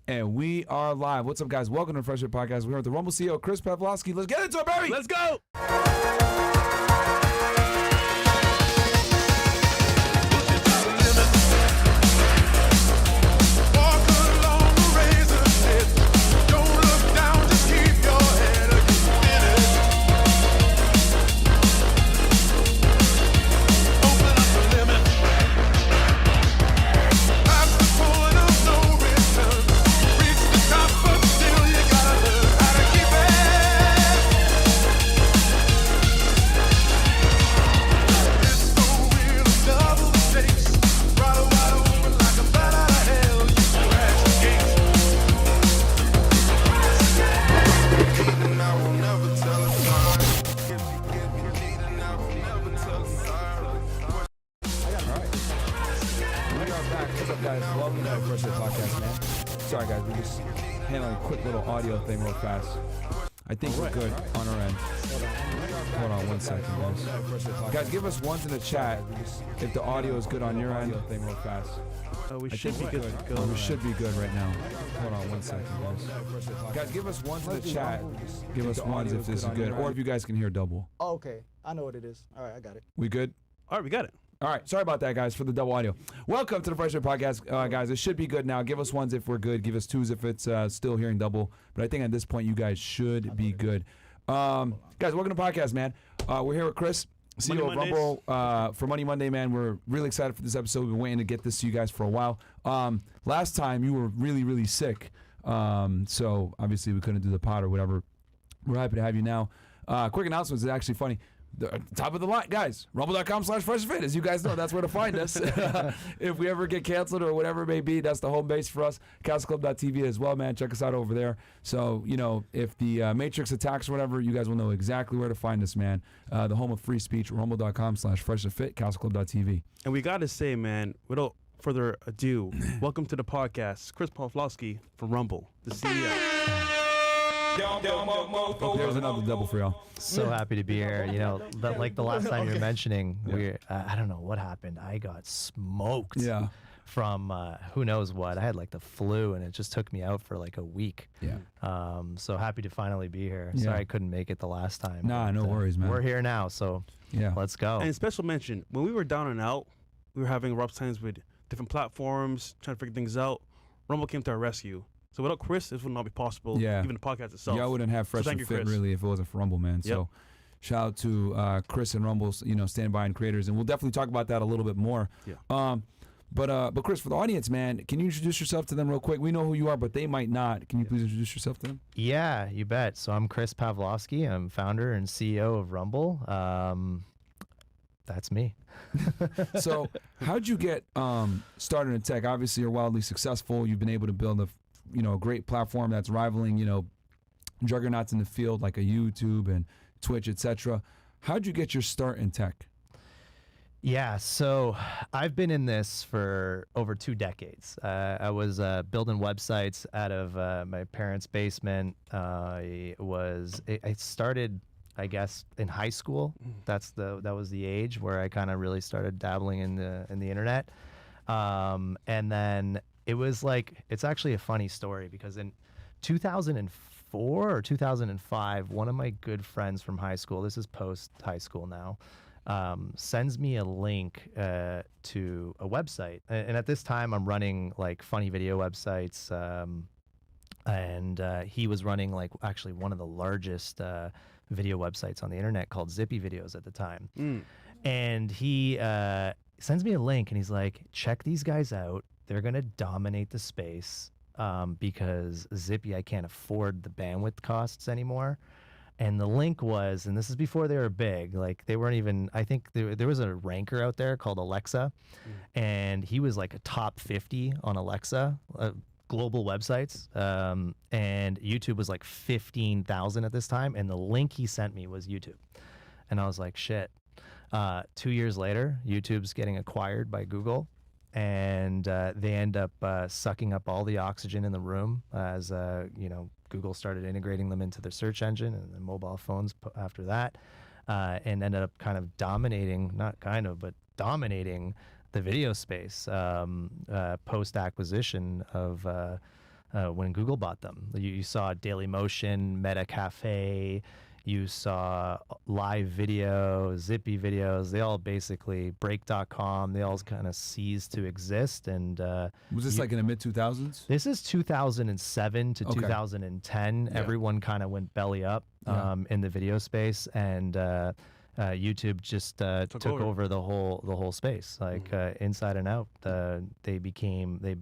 And we are live. What's up, guys? Welcome to Fresh&Fit Podcast. We're here with the Rumble CEO, Chris Pavlovski. Let's get into it, baby! Let's go! Sorry, guys, we're just handling a quick little audio thing real fast. I think we're good on our end. Hold on 1 second, guys. Guys, give us ones in the chat if the audio is good on your end. Thing real fast. We should be good to go. We should be good right now. Hold on 1 second, guys. Guys, give us ones in the chat. Give us ones if this is good, or if you guys can hear double. Oh, okay. I know what it is. All right, I got it. We good? All right, we got it. All right, sorry about that, guys, for the double audio. Welcome to the Fresh&Fit Podcast, guys. It should be good now. Give us ones if we're good. Give us twos if it's still hearing double. But I think at this point, you guys should be good. Guys, welcome to the podcast, man. We're here with Chris, CEO of Rumble, for Money Monday, man. We're really excited for this episode. We've been waiting to get this to you guys for a while. Last time, you were really, really sick. So, obviously, we couldn't do the pod or whatever. We're happy to have you now. Quick announcements. It's actually funny. The top of the line, guys, rumble.com/FreshandFit. As you guys know, that's where to find us. If we ever get canceled or whatever it may be, that's the home base for us. CastleClub.tv as well, man. Check us out over there. So, you know, if the Matrix attacks or whatever, you guys will know exactly where to find us, man. The home of free speech, rumble.com/FreshandFit, CastleClub.tv. And we got to say, man, without further ado, welcome to the podcast, Chris Pavlovski from Rumble, the CEO. Oh, there's another double for y'all. So happy to be here. You know, like the last time you were mentioning, I don't know what happened. I got smoked from who knows what. I had like the flu, and it just took me out for like a week. Yeah. So happy to finally be here. Sorry I couldn't make it the last time. Nah, no worries, man. We're here now, so let's go. And special mention, when we were down and out, we were having rough times with different platforms, trying to figure things out. Rumble came to our rescue. So without Chris, this would not be possible, even the podcast itself. Yeah, I wouldn't have Fresh&Fit really if it wasn't for Rumble, man. So shout out to Chris and Rumble's, standby and creators. And we'll definitely talk about that a little bit more. Yeah. But Chris, for the audience, man, can you introduce yourself to them real quick? We know who you are, but they might not. Can you please introduce yourself to them? Yeah, you bet. So I'm Chris Pavlovski. I'm founder and CEO of Rumble. That's me. So how'd you get started in tech? Obviously, you're wildly successful. You've been able to build a great platform that's rivaling, juggernauts in the field like a YouTube and Twitch, etc. How'd you get your start in tech? Yeah, so I've been in this for over 2 decades. I was building websites out of my parents' basement. I started, I guess, in high school. That was the age where I kind of really started dabbling in the internet, and then. It was like, it's actually a funny story because in 2004 or 2005, one of my good friends from high school, this is post high school now, sends me a link to a website. And at this time, I'm running like funny video websites. And he was running like actually one of the largest video websites on the internet called Zippy Videos at the time. And he sends me a link and he's like, check these guys out. They're going to dominate the space because Zippy, I can't afford the bandwidth costs anymore. And the link was, and this is before they were big, like they weren't even, I think there was a ranker out there called Alexa, and he was like a top 50 on Alexa, global websites. And YouTube was like 15,000 at this time. And the link he sent me was YouTube. And I was like, shit. 2 years later, YouTube's getting acquired by Google. And they end up sucking up all the oxygen in the room as Google started integrating them into their search engine and the mobile phones after that, and ended up kind of dominating, not kind of, but dominating the video space post acquisition of when Google bought them. You saw Dailymotion, Meta Cafe, you saw live video, Zippy videos. They all basically, Break.com, they all kind of ceased to exist. And was this like in the mid 2000s? This is 2007 to 2010. Yeah. Everyone kind of went belly up in the video space, and YouTube just took over the whole space, like inside and out. They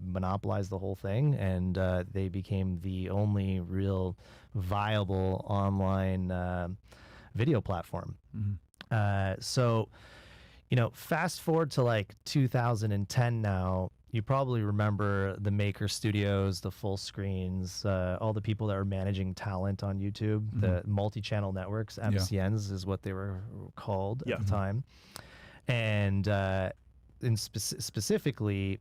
monopolized the whole thing, and they became the only real viable online video platform. So, fast forward to like 2010 now. You probably remember the Maker Studios, the full screens, all the people that were managing talent on YouTube, the multi-channel networks, MCNs is what they were called at the time. And specifically,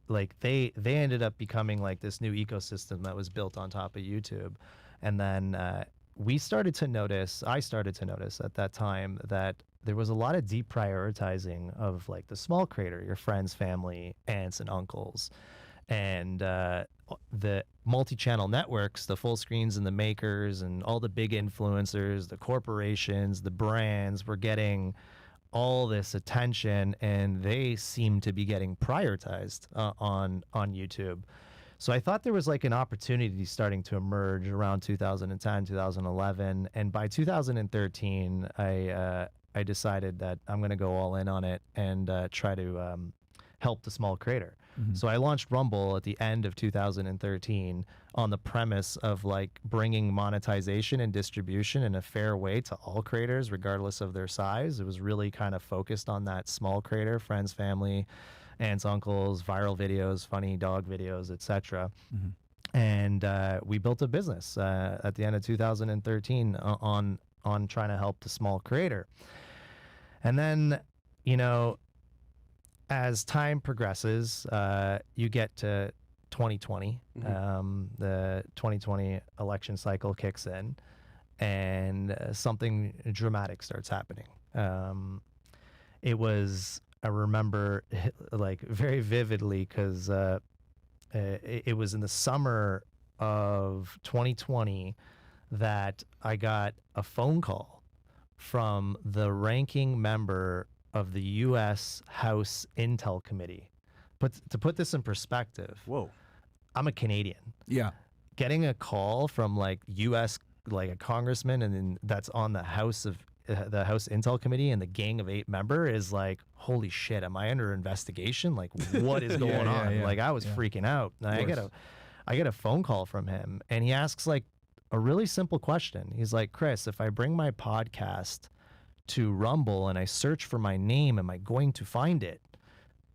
like they ended up becoming like this new ecosystem that was built on top of YouTube. And then I started to notice at that time that there was a lot of deprioritizing of like the small creator, your friends, family, aunts and uncles, and the multi-channel networks, the full screens and the makers and all the big influencers, the corporations, the brands were getting all this attention, and they seem to be getting prioritized on YouTube. So I thought there was like an opportunity starting to emerge around 2010, 2011, and by 2013, I decided that I'm going to go all in on it and try to help the small creator. So I launched Rumble at the end of 2013 on the premise of like bringing monetization and distribution in a fair way to all creators, regardless of their size. It was really kind of focused on that small creator, friends, family, aunts, uncles, viral videos, funny dog videos, etc. And we built a business at the end of 2013 on trying to help the small creator. And then, as time progresses, you get to 2020. The 2020 election cycle kicks in, and something dramatic starts happening. I remember like very vividly because it was in the summer of 2020 that I got a phone call from the ranking member of the U.S. House Intel Committee. But to put this in perspective, I'm a Canadian. Yeah. Getting a call from like U.S. like a congressman, and then that's on the House Intel Committee and the Gang of 8 member is like, holy shit, am I under investigation? Like, what is going on? Like, I was freaking out. And I get a phone call from him, and he asks like a really simple question. He's like, Chris, if I bring my podcast to Rumble and I search for my name, am I going to find it?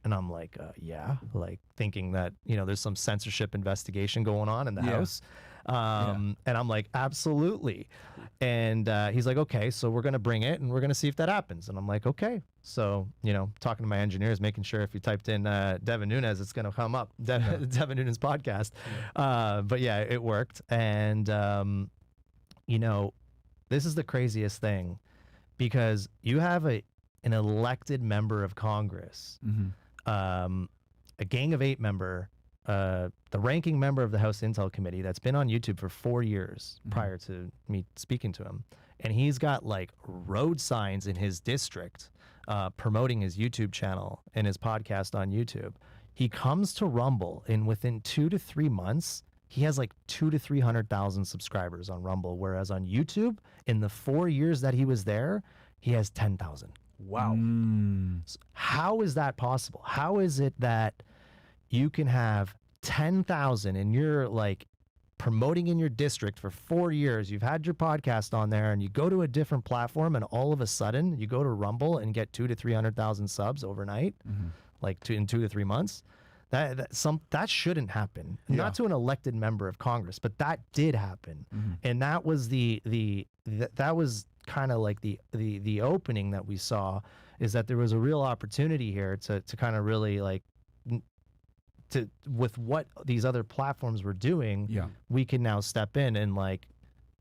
And I'm like, yeah, like thinking that, there's some censorship investigation going on in the House. And I'm like, absolutely. And he's like, okay, so we're going to bring it and we're going to see if that happens. And I'm like, okay. So, talking to my engineers, making sure if you typed in Devin Nunes, it's going to come up, Devin Nunes podcast. But yeah, it worked. And, this is the craziest thing, because you have an elected member of Congress, a Gang of 8 member, the ranking member of the House Intel Committee that's been on YouTube for 4 years prior to me speaking to him. And he's got like road signs in his district promoting his YouTube channel and his podcast on YouTube. He comes to Rumble, and within 2 to 3 months, he has like 200,000 to 300,000 subscribers on Rumble. Whereas on YouTube, in the 4 years that he was there, he has 10,000. Wow. So how is that possible? How is it that you can have 10,000 and you're like promoting in your district for 4 years, you've had your podcast on there, and you go to a different platform, and all of a sudden you go to Rumble and get 200,000 to 300,000 subs overnight, like in 2 to 3 months? That shouldn't happen. Not to an elected member of Congress, but that did happen. And that was that was kind of like the opening that we saw, is that there was a real opportunity here to kind of really like with what these other platforms were doing, we can now step in and like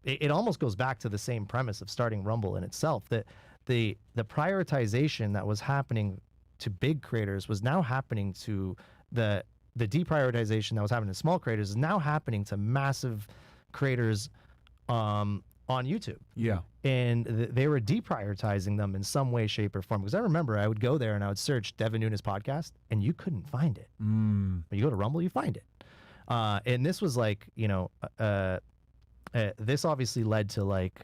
it almost goes back to the same premise of starting Rumble in itself, that the prioritization that was happening to big creators was now happening to the the deprioritization that was happening to small creators is now happening to massive creators on YouTube. Yeah. And they were deprioritizing them in some way, shape, or form. Because I remember I would go there and I would search Devin Nunes podcast, and you couldn't find it. But you go to Rumble, you find it. And this was like, this obviously led to like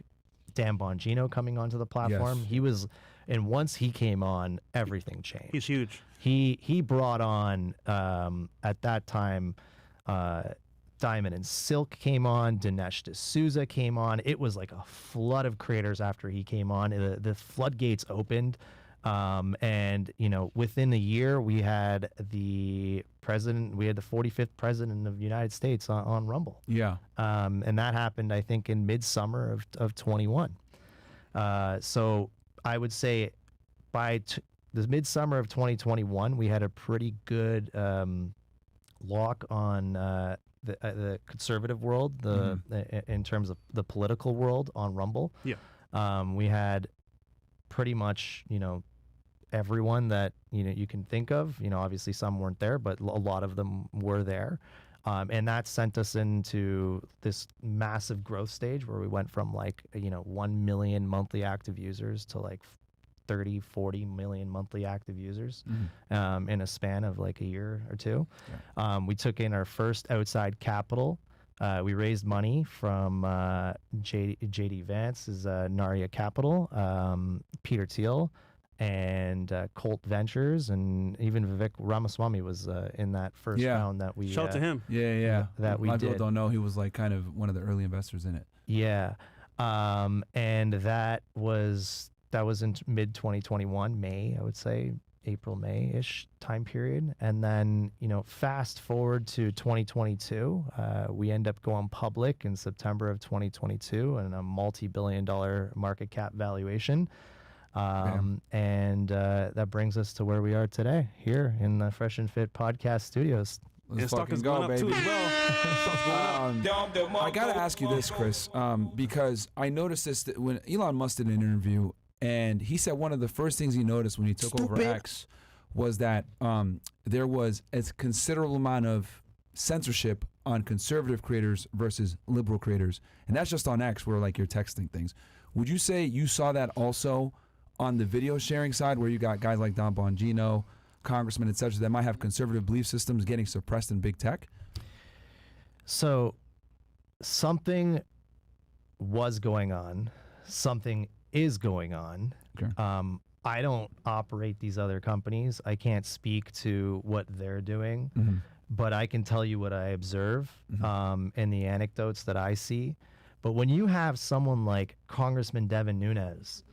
Dan Bongino coming onto the platform. Yes. And once he came on, everything changed. He's huge. He brought on at that time Diamond and Silk came on, Dinesh D'Souza came on. It was like a flood of creators after he came on. The floodgates opened, and within a year we had the 45th president of the United States on Rumble. Yeah. And that happened, I think, in midsummer of 21. So I would say by the midsummer of 2021, we had a pretty good lock on the conservative world, in terms of the political world on Rumble. Yeah. We had pretty much, everyone that, you can think of, obviously some weren't there, but a lot of them were there. And that sent us into this massive growth stage where we went from 1 million monthly active users to 30-40 million monthly active users in a span of a year or two. Yeah. We took in our first outside capital. We raised money from JD Vance's Narya Capital, Peter Thiel, and Colt Ventures, and even Vivek Ramaswamy was in that first round that we... Shout out to him. Yeah. That we A lot of did. people don't know he was kind of one of the early investors in it. Yeah. And that was in mid 2021, May, I would say, April, May-ish time period. And then, fast forward to 2022, we end up going public in September of 2022 and a multi-billion-dollar market cap valuation. And that brings us to where we are today, here in the Fresh and Fit podcast studios. Let's stock fucking is go, going up baby. too as well. I gotta ask you this, Chris, because I noticed this when Elon Musk did an interview, and he said one of the first things he noticed when he took over X was that there was a considerable amount of censorship on conservative creators versus liberal creators, and that's just on X, where you're texting things. Would you say you saw that also on the video sharing side, where you got guys like Don Bongino, congressmen, etc., that might have conservative belief systems getting suppressed in big tech? So something was going on. Something is going on. Okay. I don't operate these other companies. I can't speak to what they're doing, but I can tell you what I observe and the anecdotes that I see. But when you have someone like Congressman Devin Nunes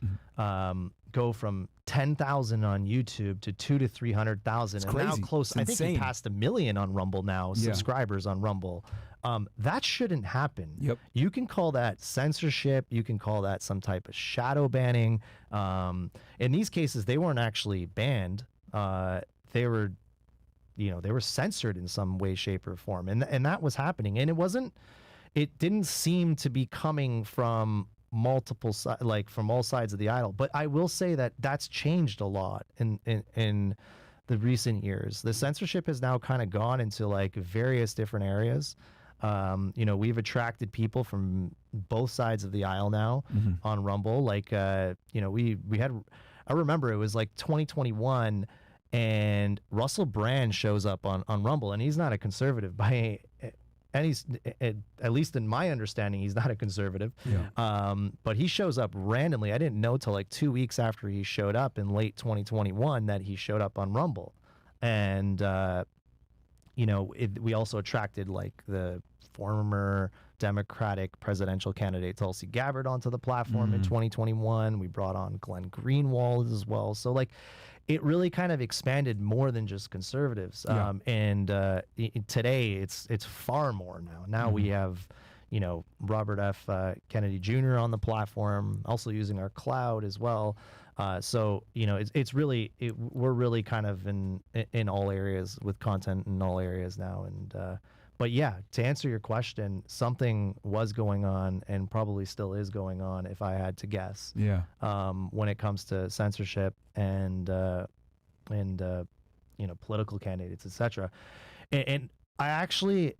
go from 10,000 on YouTube to 200,000 to 300,000, and now close, I think he passed 1 million on Rumble now, subscribers on Rumble. That shouldn't happen. Yep. You can call that censorship. You can call that some type of shadow banning. In these cases, they weren't actually banned. They were, they were censored in some way, shape, or form, and that was happening. And it didn't seem to be coming from multiple from all sides of the aisle. But I will say that that's changed a lot in the recent years. The censorship has now kind of gone into various different areas. We've attracted people from both sides of the aisle now on Rumble. We had, I remember it was 2021, and Russell Brand shows up on Rumble, and he's not a conservative by and he's, at least in my understanding, he's not a conservative. Yeah. But he shows up randomly. I didn't know till 2 weeks after he showed up in late 2021 that he showed up on Rumble. And, we also attracted the former Democratic presidential candidate Tulsi Gabbard onto the platform in 2021. We brought on Glenn Greenwald as well. So it really kind of expanded more than just conservatives. Yeah. Today it's far more now. Now we have, Robert F. Kennedy Jr. on the platform, also using our cloud as well. It's really, we're really kind of in all areas with content in all areas now. And, but yeah, to answer your question, something was going on and probably still is going on, if I had to guess. Yeah. When it comes to censorship and political candidates, etc. And I actually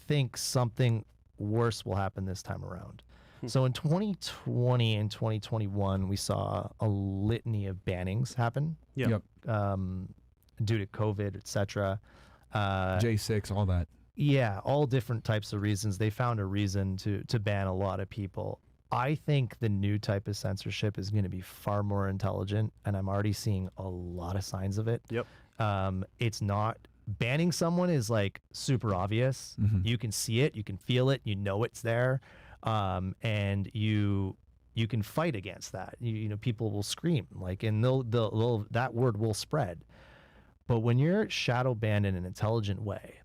think something worse will happen this time around. So in 2020 and 2021, we saw a litany of bannings happen. Yep. Due to COVID, etc. J6, all that. Yeah, all different types of reasons. They found a reason to ban a lot of people. I think the new type of censorship is going to be far more intelligent, and I'm already seeing a lot of signs of it. Yep. It's not banning someone is like super obvious. You can see it, you can feel it, you know it's there, and you can fight against that. You know, people will scream like, and they'll that word will spread. But when you're shadow banned in an intelligent way,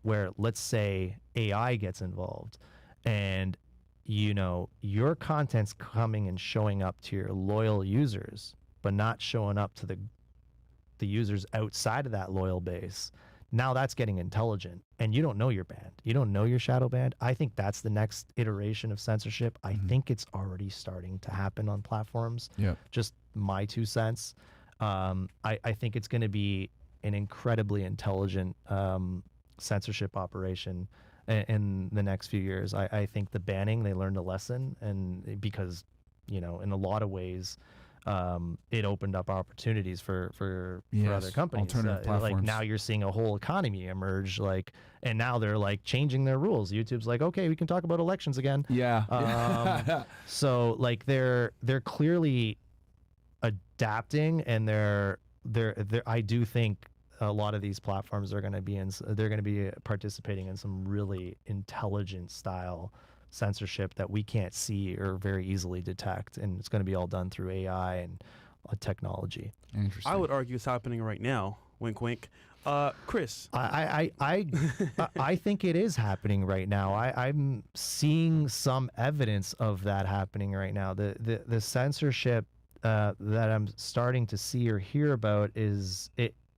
where let's say AI gets involved, and you know your content's coming and showing up to your loyal users, but not showing up to the users outside of that loyal base, now that's getting intelligent, and you don't know you're banned. You don't know you're shadow banned. I think that's the next iteration of censorship. I think it's already starting to happen on platforms. Yeah. Just my 2 cents. I think it's going to be an incredibly intelligent censorship operation in the next few years. I think the banning, they learned a lesson, and because, you know, in a lot of ways, it opened up opportunities for other companies. Alternative platforms. Like now you're seeing a whole economy emerge, like, and now they're like changing their rules. YouTube's like, okay, we can talk about elections again. Yeah. So like they're clearly adapting, and they're I do think a lot of these platforms are going to be participating in some really intelligent style censorship that we can't see or very easily detect, and it's going to be all done through AI and technology. Interesting. I would argue it's happening right now. Wink, wink. Chris. I think it is happening right now. I'm seeing some evidence of that happening right now. The censorship that I'm starting to see or hear about is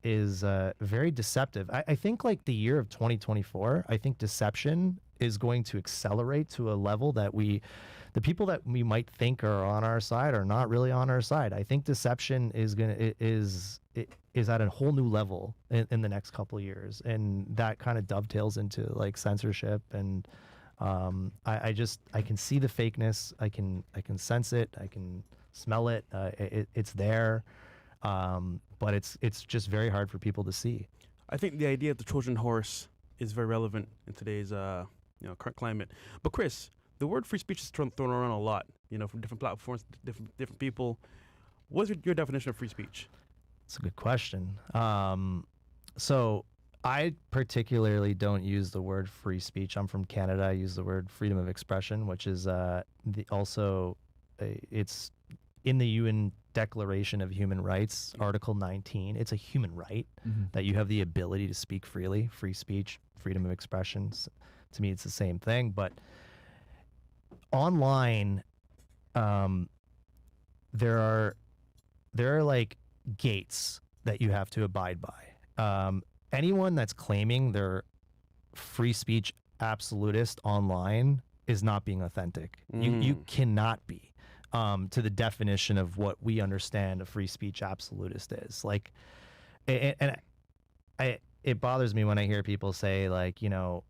very deceptive. I think like the year of 2024, I think deception is going to accelerate to a level that the people that we might think are on our side are not really on our side. I think deception is at a whole new level in the next couple of years, and that kind of dovetails into like censorship. And I can see the fakeness. I can sense it. I can smell it. It's there, but it's just very hard for people to see. I think the idea of the Trojan horse is very relevant in today's current climate. But Chris, the word free speech is thrown around a lot, from different platforms, different people. What's your definition of free speech? It's a good question. So I particularly don't use the word free speech. I'm from Canada. I use the word freedom of expression, which is it's in the UN Declaration of Human Rights, Article 19. It's a human right that you have the ability to speak freely. Free speech, freedom of expression. To me, it's the same thing. But online, there are like gates that you have to abide by. Anyone that's claiming they're free speech absolutist online is not being authentic. You cannot be. To the definition of what we understand a free speech absolutist is. Like, and it bothers me when I hear people say like, I'm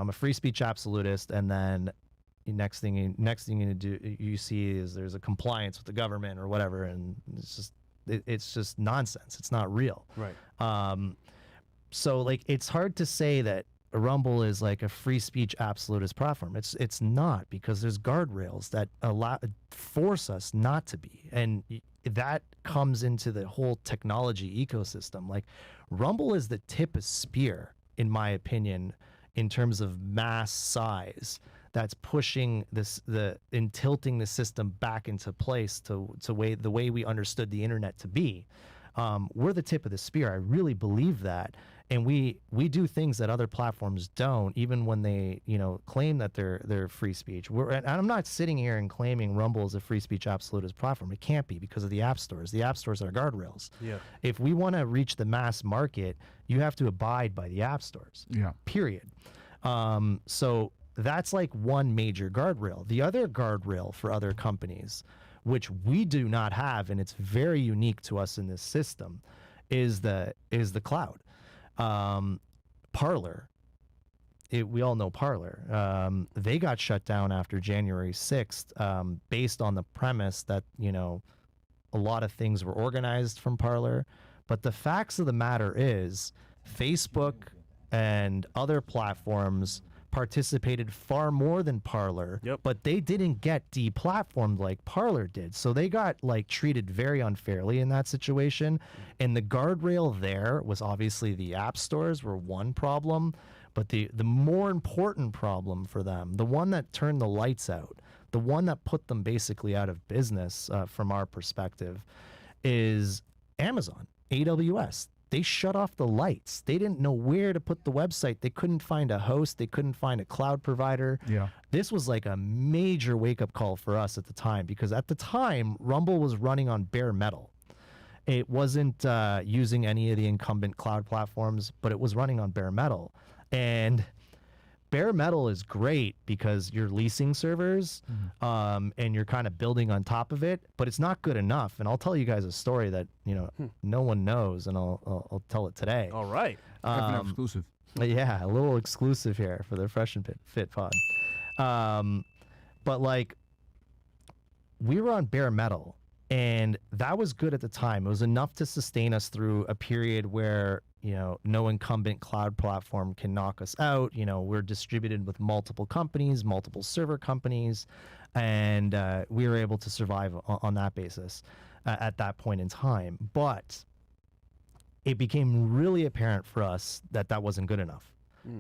a free speech absolutist, and then the next thing you see is there's a compliance with the government or whatever, and it's just nonsense. It's not real. Right. So like, it's hard to say that Rumble is like a free speech absolutist platform. It's not, because there's guardrails that force us not to be, and that comes into the whole technology ecosystem. Like, Rumble is the tip of spear, in my opinion, in terms of mass size. That's pushing and tilting the system back into place to the way we understood the internet to be. We're the tip of the spear. I really believe that. And we do things that other platforms don't, even when they, claim that they're free speech. And I'm not sitting here and claiming Rumble is a free speech absolutist platform. It can't be, because of the app stores. The app stores are guardrails. Yeah. If we want to reach the mass market, you have to abide by the app stores. Yeah. Period. So that's like one major guardrail. The other guardrail for other companies, which we do not have, and it's very unique to us in this system, is the cloud. Parler. We all know Parler. They got shut down after January 6th, based on the premise that, you know, a lot of things were organized from Parler. But the facts of the matter is Facebook and other platforms participated far more than Parler, Yep. but they didn't get deplatformed like Parler did. So they got like treated very unfairly in that situation. And the guardrail there was obviously the app stores were one problem, but the more important problem for them, the one that turned the lights out, the one that put them basically out of business from our perspective, is Amazon, AWS. They shut off the lights. They didn't know where to put the website. They couldn't find a host. They couldn't find a cloud provider. Yeah. This was like a major wake-up call for us at the time, because at the time, Rumble was running on bare metal. It wasn't using any of the incumbent cloud platforms, but it was running on bare metal. And bare metal is great because you're leasing servers, and you're kind of building on top of it, but it's not good enough. And I'll tell you guys a story that, you know, no one knows, and I'll tell it today. All right. Exclusive. Yeah, a little exclusive here for the Fresh and Fit pod. But like, we were on bare metal, and that was good at the time. It was enough to sustain us through a period where, you know, no incumbent cloud platform can knock us out. You know, we're distributed with multiple companies, multiple server companies, and we were able to survive on that basis at that point in time. But it became really apparent for us that that wasn't good enough,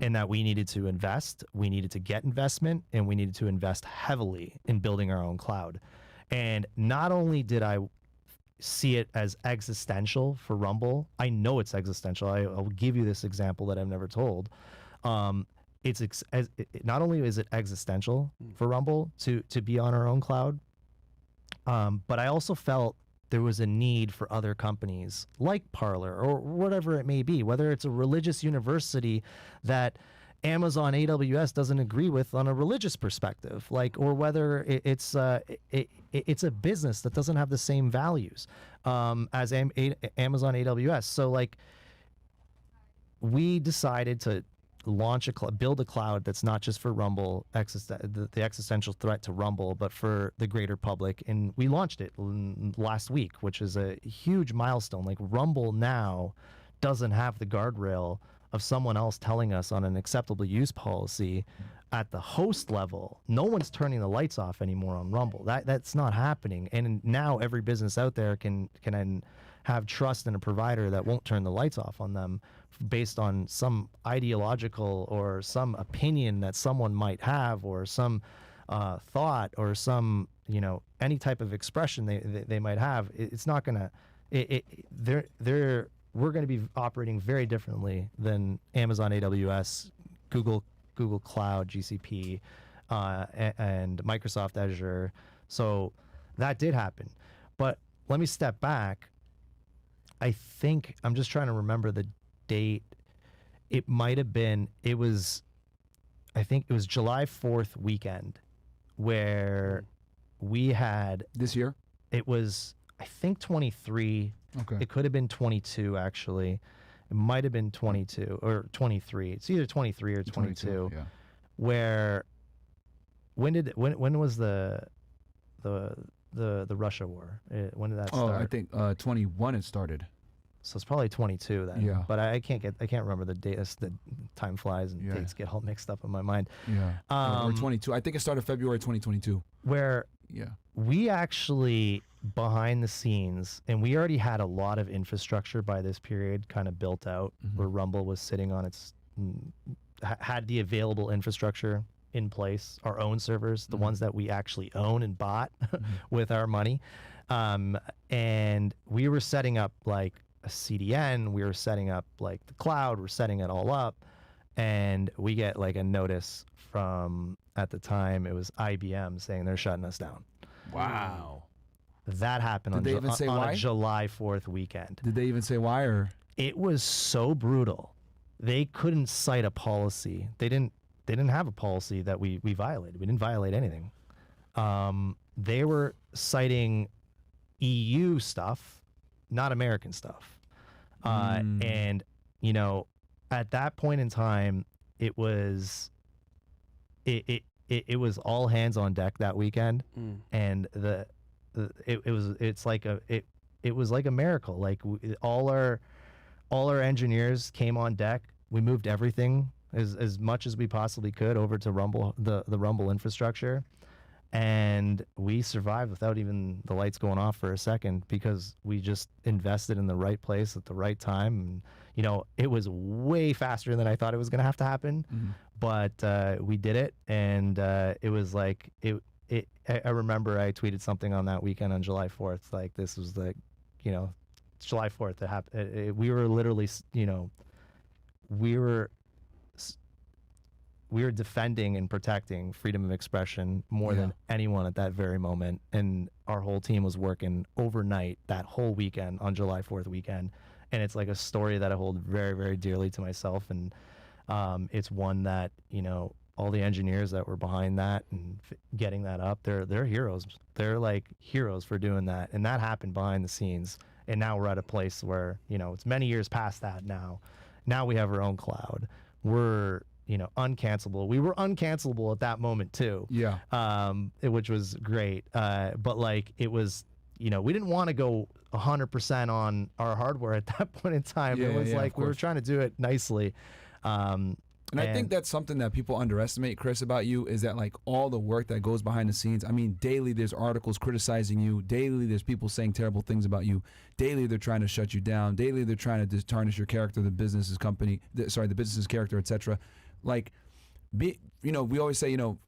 and that we needed to invest, we needed to get investment, and we needed to invest heavily in building our own cloud. And not only did I see it as existential for Rumble, I know it's existential. I'll give you this example that I've never told. Not only is it existential for Rumble to be on our own cloud, but I also felt there was a need for other companies like Parler or whatever it may be, whether it's a religious university that Amazon AWS doesn't agree with on a religious perspective, like, or whether it's a business that doesn't have the same values as Amazon AWS. So like, we decided to launch build a cloud that's not just for Rumble, the existential threat to Rumble, but for the greater public. And we launched it last week, which is a huge milestone. Like, Rumble now doesn't have the guardrail of someone else telling us on an acceptable use policy at the host level. No one's turning the lights off anymore on Rumble. That's not happening. And now every business out there can have trust in a provider that won't turn the lights off on them based on some ideological or some opinion that someone might have, or some thought, or some, you know, any type of expression they might have. It's not gonna. We're going to be operating very differently than Amazon AWS, Google Cloud, GCP, and Microsoft Azure. So that did happen. But let me step back. I think, I'm just trying to remember the date. It might have been, I think it was July 4th weekend where we had... This year? It was, I think, 23. Okay. It could have been 22, actually. It might have been 22 or 23. It's either 23 or 22. Yeah. Where, when was the Russia war? When did that start? Oh, I think 21 it started. So it's probably 22 then. Yeah. But I can't remember the date. The time flies and dates get all mixed up in my mind. Yeah. Or 22. I think it started February 2022. Where Yeah. we actually, behind the scenes, and we already had a lot of infrastructure by this period kind of built out, where Rumble was sitting on its, had the available infrastructure in place, our own servers, the ones that we actually own and bought with our money. And we were setting up like a CDN, we were setting up like the cloud, we're setting it all up. And we get like a notice from, at the time, it was IBM saying they're shutting us down. Wow. That happened on, Did they even say why? a July 4th weekend. Did they even say why? Or It was so brutal. They couldn't cite a policy. They didn't have a policy that we violated. We didn't violate anything. They were citing EU stuff, not American stuff. And, you know, at that point in time, it was it was all hands on deck that weekend, and it was like a miracle. Like all our engineers came on deck. We moved everything as much as we possibly could over to Rumble, the Rumble infrastructure, and we survived without even the lights going off for a second because we just invested in the right place at the right time. And you know, it was way faster than I thought it was going to have to happen, but we did it, and it was like I remember I tweeted something on that weekend on July 4th, like this was like, you know, July 4th. It happened. We were literally, you know, we were defending and protecting freedom of expression more than anyone at that very moment, and our whole team was working overnight that whole weekend on July 4th weekend. And it's like a story that I hold very, very dearly to myself, and it's one that, you know, all the engineers that were behind that and getting that up, they're heroes. They're like heroes for doing that, and that happened behind the scenes. And now we're at a place where, you know, it's many years past that now. Now we have our own cloud. We're, you know, uncancelable. We were uncancelable at that moment too. Yeah. Which was great. But like it was, you know, we didn't want to go 100% on our hardware at that point in time. It was like we were trying to do it nicely. And I think that's something that people underestimate, Chris, about you, is that like all the work that goes behind the scenes. I mean, daily there's articles criticizing you. Daily there's people saying terrible things about you. Daily they're trying to shut you down. Daily they're trying to tarnish your character, the business's character, etc. Like, you know, we always say, you know,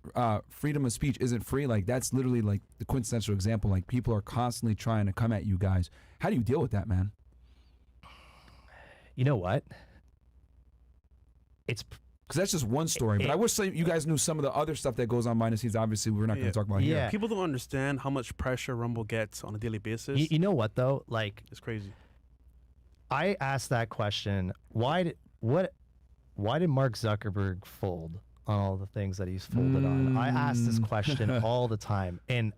freedom of speech isn't free. Like that's literally like the quintessential example. Like people are constantly trying to come at you guys. How do you deal with that, man? You know what? It's because that's just one story, but I wish you guys knew some of the other stuff that goes on behind the scenes. Obviously, we're not going to talk about here. People don't understand how much pressure Rumble gets on a daily basis. You know what though? Like it's crazy. I asked that question. Why did Mark Zuckerberg fold on all the things that he's folded on? I ask this question all the time, and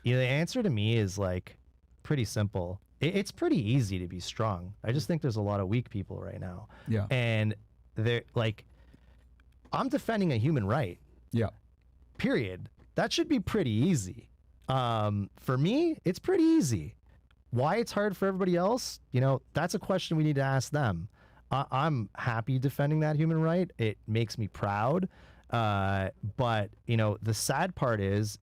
you know, the answer to me is like pretty simple. It's pretty easy to be strong. I just think there's a lot of weak people right now. Yeah, and they're like, I'm defending a human right. Yeah. Period. That should be pretty easy. For me, it's pretty easy. Why it's hard for everybody else, you know, that's a question we need to ask them. I'm happy defending that human right. It makes me proud. But, you know, the sad part is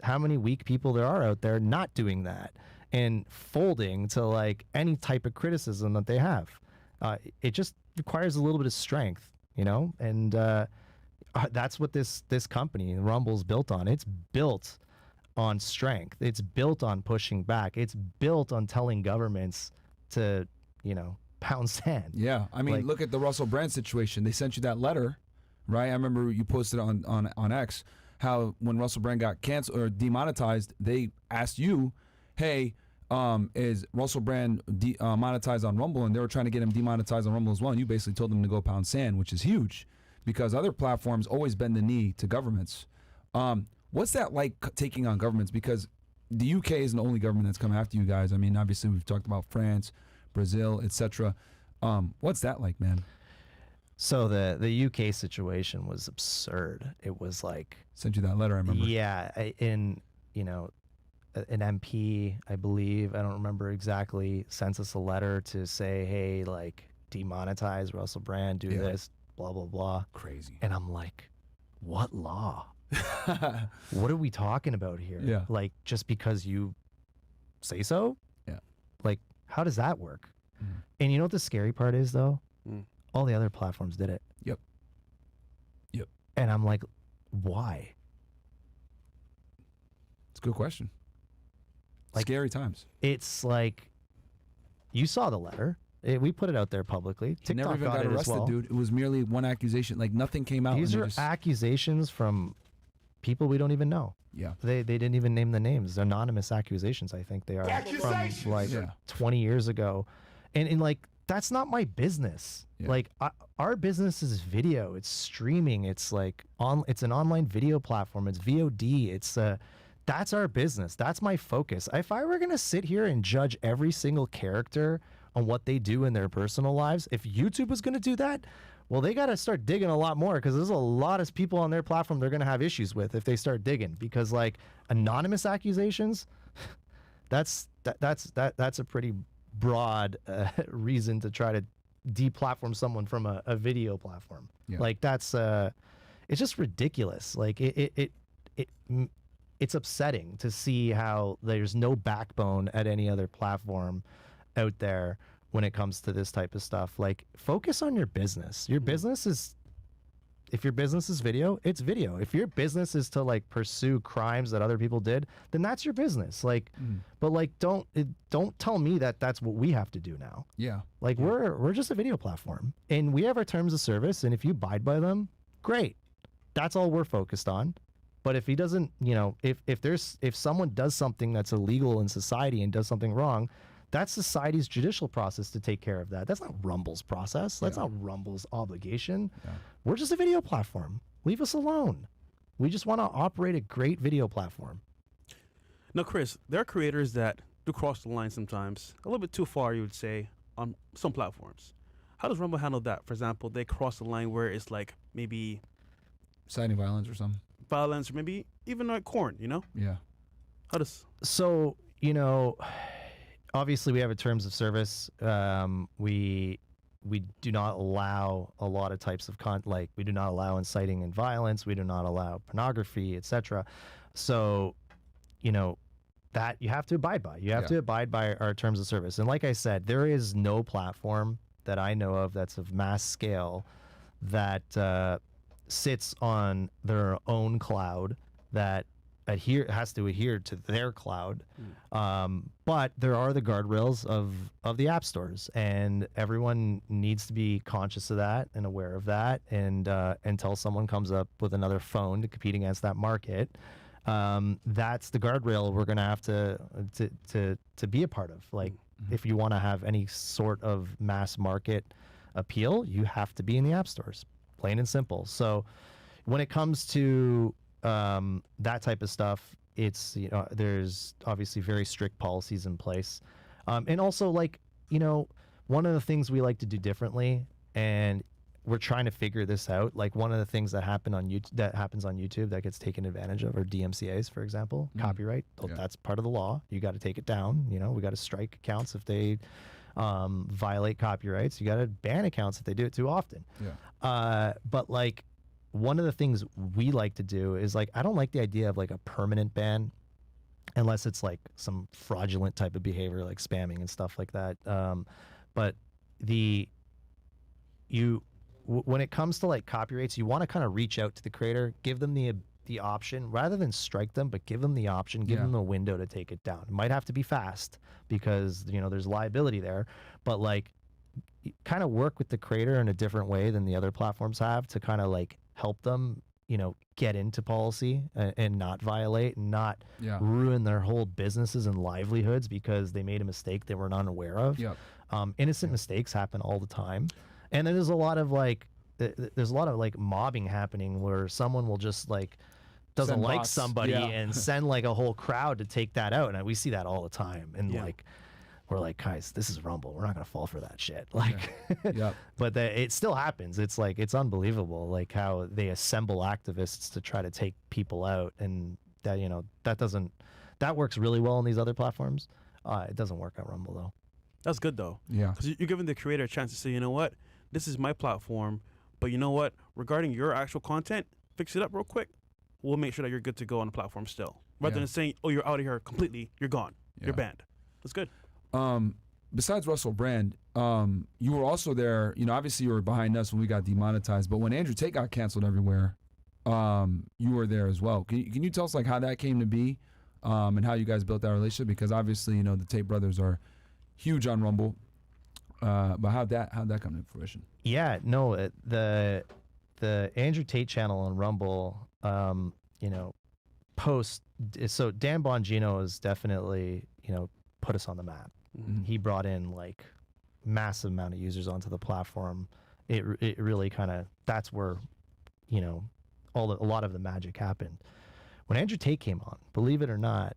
how many weak people there are out there not doing that and folding to like any type of criticism that they have. It just requires a little bit of strength. You know, and that's what this company, Rumble's built on. It's built on strength. It's built on pushing back. It's built on telling governments to, you know, pound sand. Yeah, I mean, like, look at the Russell Brand situation. They sent you that letter, right? I remember you posted on X how when Russell Brand got canceled or demonetized, they asked you, hey, is Russell Brand monetized on Rumble? And they were trying to get him demonetized on Rumble as well. And you basically told them to go pound sand, which is huge because other platforms always bend the knee to governments. What's that like taking on governments? Because the UK isn't the only government that's come after you guys. I mean, obviously we've talked about France, Brazil, etc. What's that like, man? So the UK situation was absurd. It was like sent you that letter, I remember. Yeah, you know, an MP, I believe, I don't remember exactly, sends us a letter to say, hey, like, demonetize Russell Brand, do this, blah, blah, blah. Crazy. And I'm like, what law? What are we talking about here? Yeah. Like, just because you say so? Yeah. Like, how does that work? And you know what the scary part is, though? All the other platforms did it. Yep. And I'm like, why? It's a good question. Like, scary times. It's like, you saw the letter. We put it out there publicly. TikTok never even got arrested, dude. It was merely one accusation. Like, nothing came out. These are accusations from people we don't even know. Yeah. They didn't even name the names. Anonymous accusations, I think they are. From like 20 years ago. And like, that's not my business. Yeah. Like, our business is video. It's streaming. It's like, it's an online video platform. It's VOD. That's our business. That's my focus. If I were going to sit here and judge every single character on what they do in their personal lives. If YouTube was going to do that, well, they got to start digging a lot more, because there's a lot of people on their platform they're going to have issues with if they start digging, because like anonymous accusations, that's a pretty broad reason to try to deplatform someone from a video platform. Yeah. Like that's it's just ridiculous. Like it's upsetting to see how there's no backbone at any other platform out there when it comes to this type of stuff. Like, focus on your business. Your business is, if your business is video, it's video. If your business is to like pursue crimes that other people did, then that's your business. Like, but like, don't tell me that that's what we have to do now. Yeah. Like, we're just a video platform, and we have our terms of service, and if you abide by them, great. That's all we're focused on. But if he doesn't, you know, if someone does something that's illegal in society and does something wrong, that's society's judicial process to take care of that. That's not Rumble's process. That's not Rumble's obligation. Yeah. We're just a video platform. Leave us alone. We just want to operate a great video platform. Now, Chris, there are creators that do cross the line sometimes, a little bit too far, you would say, on some platforms. How does Rumble handle that? For example, they cross the line where it's like maybe inciting violence or something. Violence, or maybe even like corn, you know? Yeah. So, you know, obviously we have a terms of service. We do not allow a lot of types of like we do not allow inciting and violence. We do not allow pornography, etc. So, you know, that you have to abide by. You have to abide by our terms of service. And like I said, there is no platform that I know of that's of mass scale that sits on their own cloud that has to adhere to their cloud. But there are the guardrails of the app stores, and everyone needs to be conscious of that and aware of that. And until someone comes up with another phone to compete against that market, that's the guardrail we're going to have to be a part of. Like, if you want to have any sort of mass market appeal, you have to be in the app stores, plain and simple. So when it comes to that type of stuff, it's, you know, there's obviously very strict policies in place. And also, like, you know, one of the things we like to do differently, and we're trying to figure this out, like one of the things that happens on YouTube that gets taken advantage of are DMCAs, for example, copyright. That's part of the law. You got to take it down. You know, we got to strike accounts if they violate copyrights. You got to ban accounts if they do it too often. But like, one of the things we like to do is, like, I don't like the idea of like a permanent ban unless it's like some fraudulent type of behavior, like spamming and stuff like that. But when it comes to like copyrights, you want to kind of reach out to the creator, give them the option rather than strike them, but give them the option, give them a window to take it down. It might have to be fast because, you know, there's liability there, but like, kind of work with the creator in a different way than the other platforms have to kind of like help them, you know, get into policy and not violate and not ruin their whole businesses and livelihoods because they made a mistake they were unaware of. Innocent mistakes happen all the time. And then there's a lot of like mobbing happening where someone will just like doesn't send like bots. somebody and send like a whole crowd to take that out. And we see that all the time. And like, we're like, guys, this is Rumble. We're not going to fall for that shit. Like, but it still happens. It's like, it's unbelievable, like how they assemble activists to try to take people out. And that, you know, that works really well on these other platforms. It doesn't work on Rumble though. That's good though. Yeah. Because you're giving the creator a chance to say, you know what, this is my platform, but you know what, regarding your actual content, fix it up real quick. We'll make sure that you're good to go on the platform still. Rather than saying, oh, you're out of here completely, you're gone, you're banned. That's good. Besides Russell Brand, you were also there, you know, obviously you were behind us when we got demonetized, but when Andrew Tate got canceled everywhere, you were there as well. Can you tell us like how that came to be, and how you guys built that relationship? Because obviously, you know, the Tate brothers are huge on Rumble, but how'd that come to fruition? Yeah, no, the Andrew Tate channel on Rumble, you know, so Dan Bongino has definitely, you know, put us on the map. He brought in like massive amount of users onto the platform. It really kind of, that's where, you know, a lot of the magic happened. When Andrew Tate came on, believe it or not,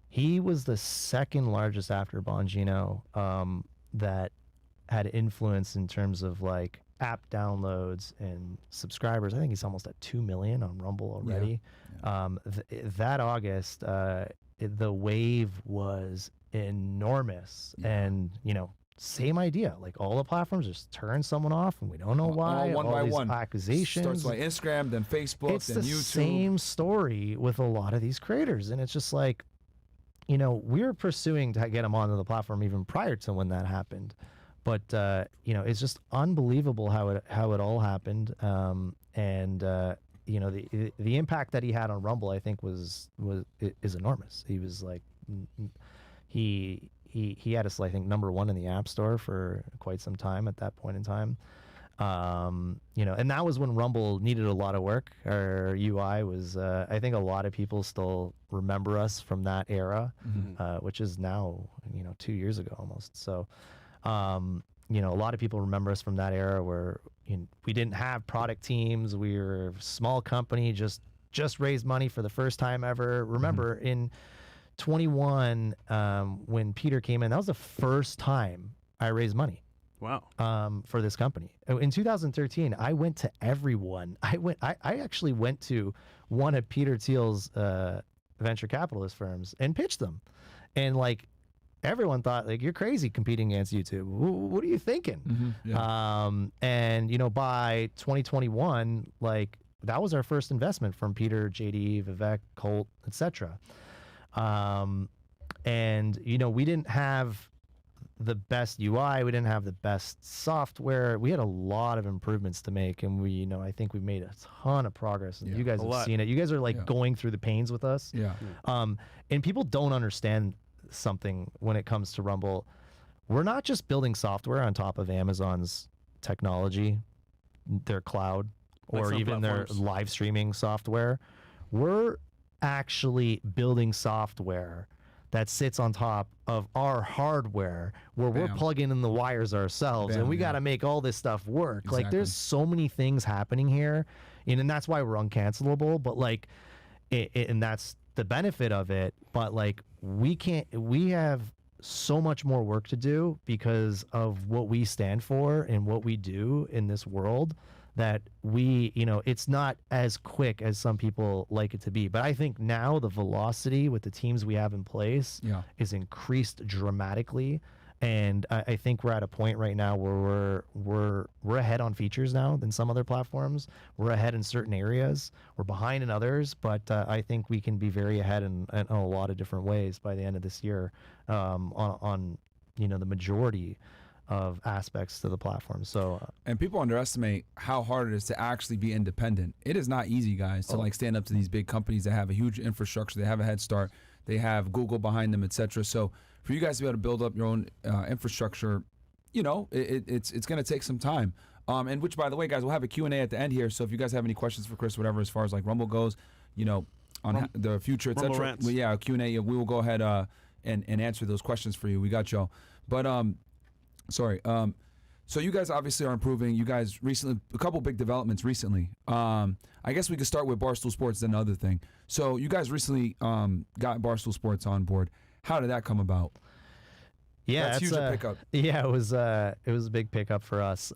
he was the second largest after Bongino that had influence in terms of like app downloads and subscribers. I think he's almost at 2 million on Rumble already. That August, the wave was enormous, and same idea. Like all the platforms just turn someone off, and we don't know why. One all by these one. accusations. Starts like Instagram, then Facebook, It's then the YouTube. same story with a lot of these creators, and it's just like, we were pursuing to get them onto the platform even prior to when that happened, but it's just unbelievable how it all happened. The impact that he had on Rumble, I think, is enormous. He was like, he had us, I think, #1 in the App Store for quite some time at that point in time. And that was when Rumble needed a lot of work. Our UI was, I think a lot of people still remember us from that era, which is now, 2 years ago almost. So, a lot of people remember us from that era where we didn't have product teams. We were a small company, just raised money for the first time ever. Remember in 21, when Peter came in, that was the first time I raised money. Wow. For this company. In 2013, I went to everyone. I actually went to one of Peter Thiel's venture capitalist firms and pitched them. And like everyone thought, like, you're crazy competing against YouTube. What are you thinking? And by 2021, like that was our first investment from Peter, JD, Vivek, Colt, etc. We didn't have the best UI, we didn't have the best software. We had a lot of improvements to make, and I think we made a ton of progress. And you guys have seen it. You guys are like going through the pains with us. And people don't understand something when it comes to Rumble. We're not just building software on top of Amazon's technology, their cloud, or even their live streaming software. We're actually building software that sits on top of our hardware, where we're plugging in the wires ourselves, and we got to make all this stuff work. Exactly. Like there's so many things happening here, and that's why we're uncancelable. But like, and that's the benefit of it. But like, we have so much more work to do because of what we stand for and what we do in this world, that it's not as quick as some people like it to be. But I think now the velocity with the teams we have in place is increased dramatically. And I think we're at a point right now where we're ahead on features now than some other platforms. We're ahead in certain areas. We're behind in others, but I think we can be very ahead in a lot of different ways by the end of this year on the majority of aspects to the platform. So and people underestimate how hard it is to actually be independent. It is not easy, guys, to like stand up to these big companies that have a huge infrastructure. They have a head start. They have Google behind them, etc. So for you guys to be able to build up your own infrastructure, it's going to take some time. And which, by the way, guys, we'll have a Q&A at the end here. So if you guys have any questions for Chris, whatever, as far as like Rumble goes, on the future, etc. Q&A, we will go ahead and answer those questions for you. We got y'all. But so you guys obviously are improving. You guys recently, a couple big developments recently. I guess we could start with Barstool Sports, then another thing. So you guys recently got Barstool Sports on board. How did that come about? Yeah, that's huge a pickup. Yeah, it was a big pickup for us.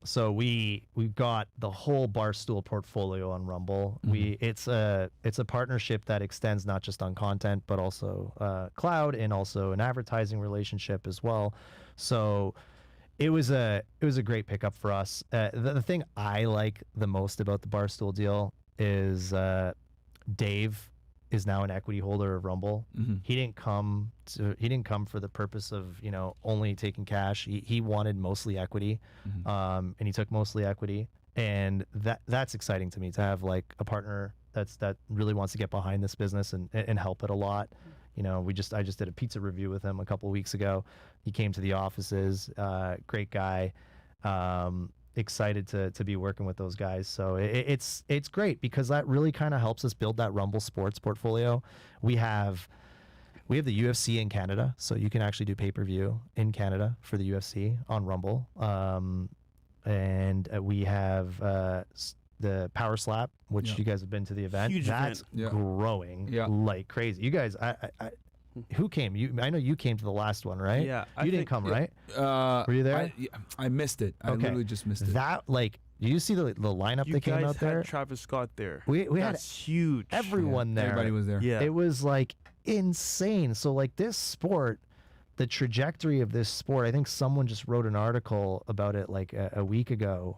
So we got the whole Barstool portfolio on Rumble. It's a partnership that extends not just on content but also cloud and also an advertising relationship as well. So it was a great pickup for us. The thing I like the most about the Barstool deal is Dave is now an equity holder of Rumble. He didn't come for the purpose of only taking cash. He wanted mostly equity, and he took mostly equity, and that's exciting to me to have like a partner that really wants to get behind this business and help it a lot. I just did a pizza review with him a couple of weeks ago. He came to the offices. Great guy. Excited to be working with those guys. So it's great because that really kind of helps us build that Rumble Sports portfolio. We have the UFC in Canada, so you can actually do pay-per-view in Canada for the UFC on Rumble. And we have the Power Slap, which you guys have been to the event. Huge That's event. growing like crazy. You guys, Who came? I know you came to the last one, right? Yeah, I you didn't think- come, yeah. right? Were you there? I missed it. I Okay. literally just missed it. That like, do you see the lineup You that came guys out there? had Travis Scott there. We had That's huge. everyone there. Everybody was there. Yeah. It was like insane. So like this sport, the trajectory of this sport, I think someone just wrote an article about it like a week ago.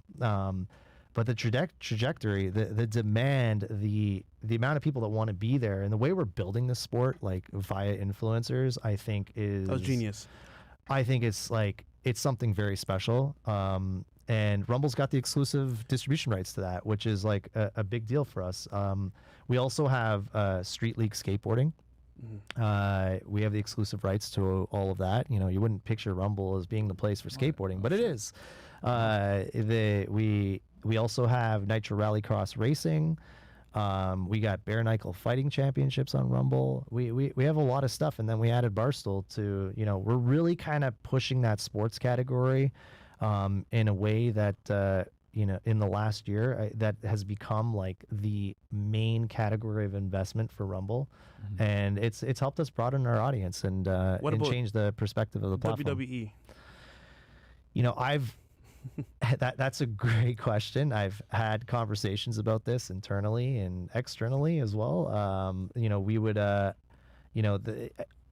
But the trajectory, the demand, the amount of people that want to be there, and the way we're building this sport, like via influencers, I think is That was genius. I think it's something very special. And Rumble's got the exclusive distribution rights to that, which is like a big deal for us. We also have Street League skateboarding. We have the exclusive rights to all of that. You know, you wouldn't picture Rumble as being the place for skateboarding, but it is. We also have Nitro Rallycross Racing. We got Bare Knuckle Fighting Championships on Rumble. We have a lot of stuff, and then we added Barstool to, you know, we're really kind of pushing that sports category in a way that, you know, in the last year that has become like the main category of investment for Rumble. And it's helped us broaden our audience and about change the perspective of the platform. WWE. You know, that's a great question. I've had conversations about this internally and externally as well. You know, we would, you know,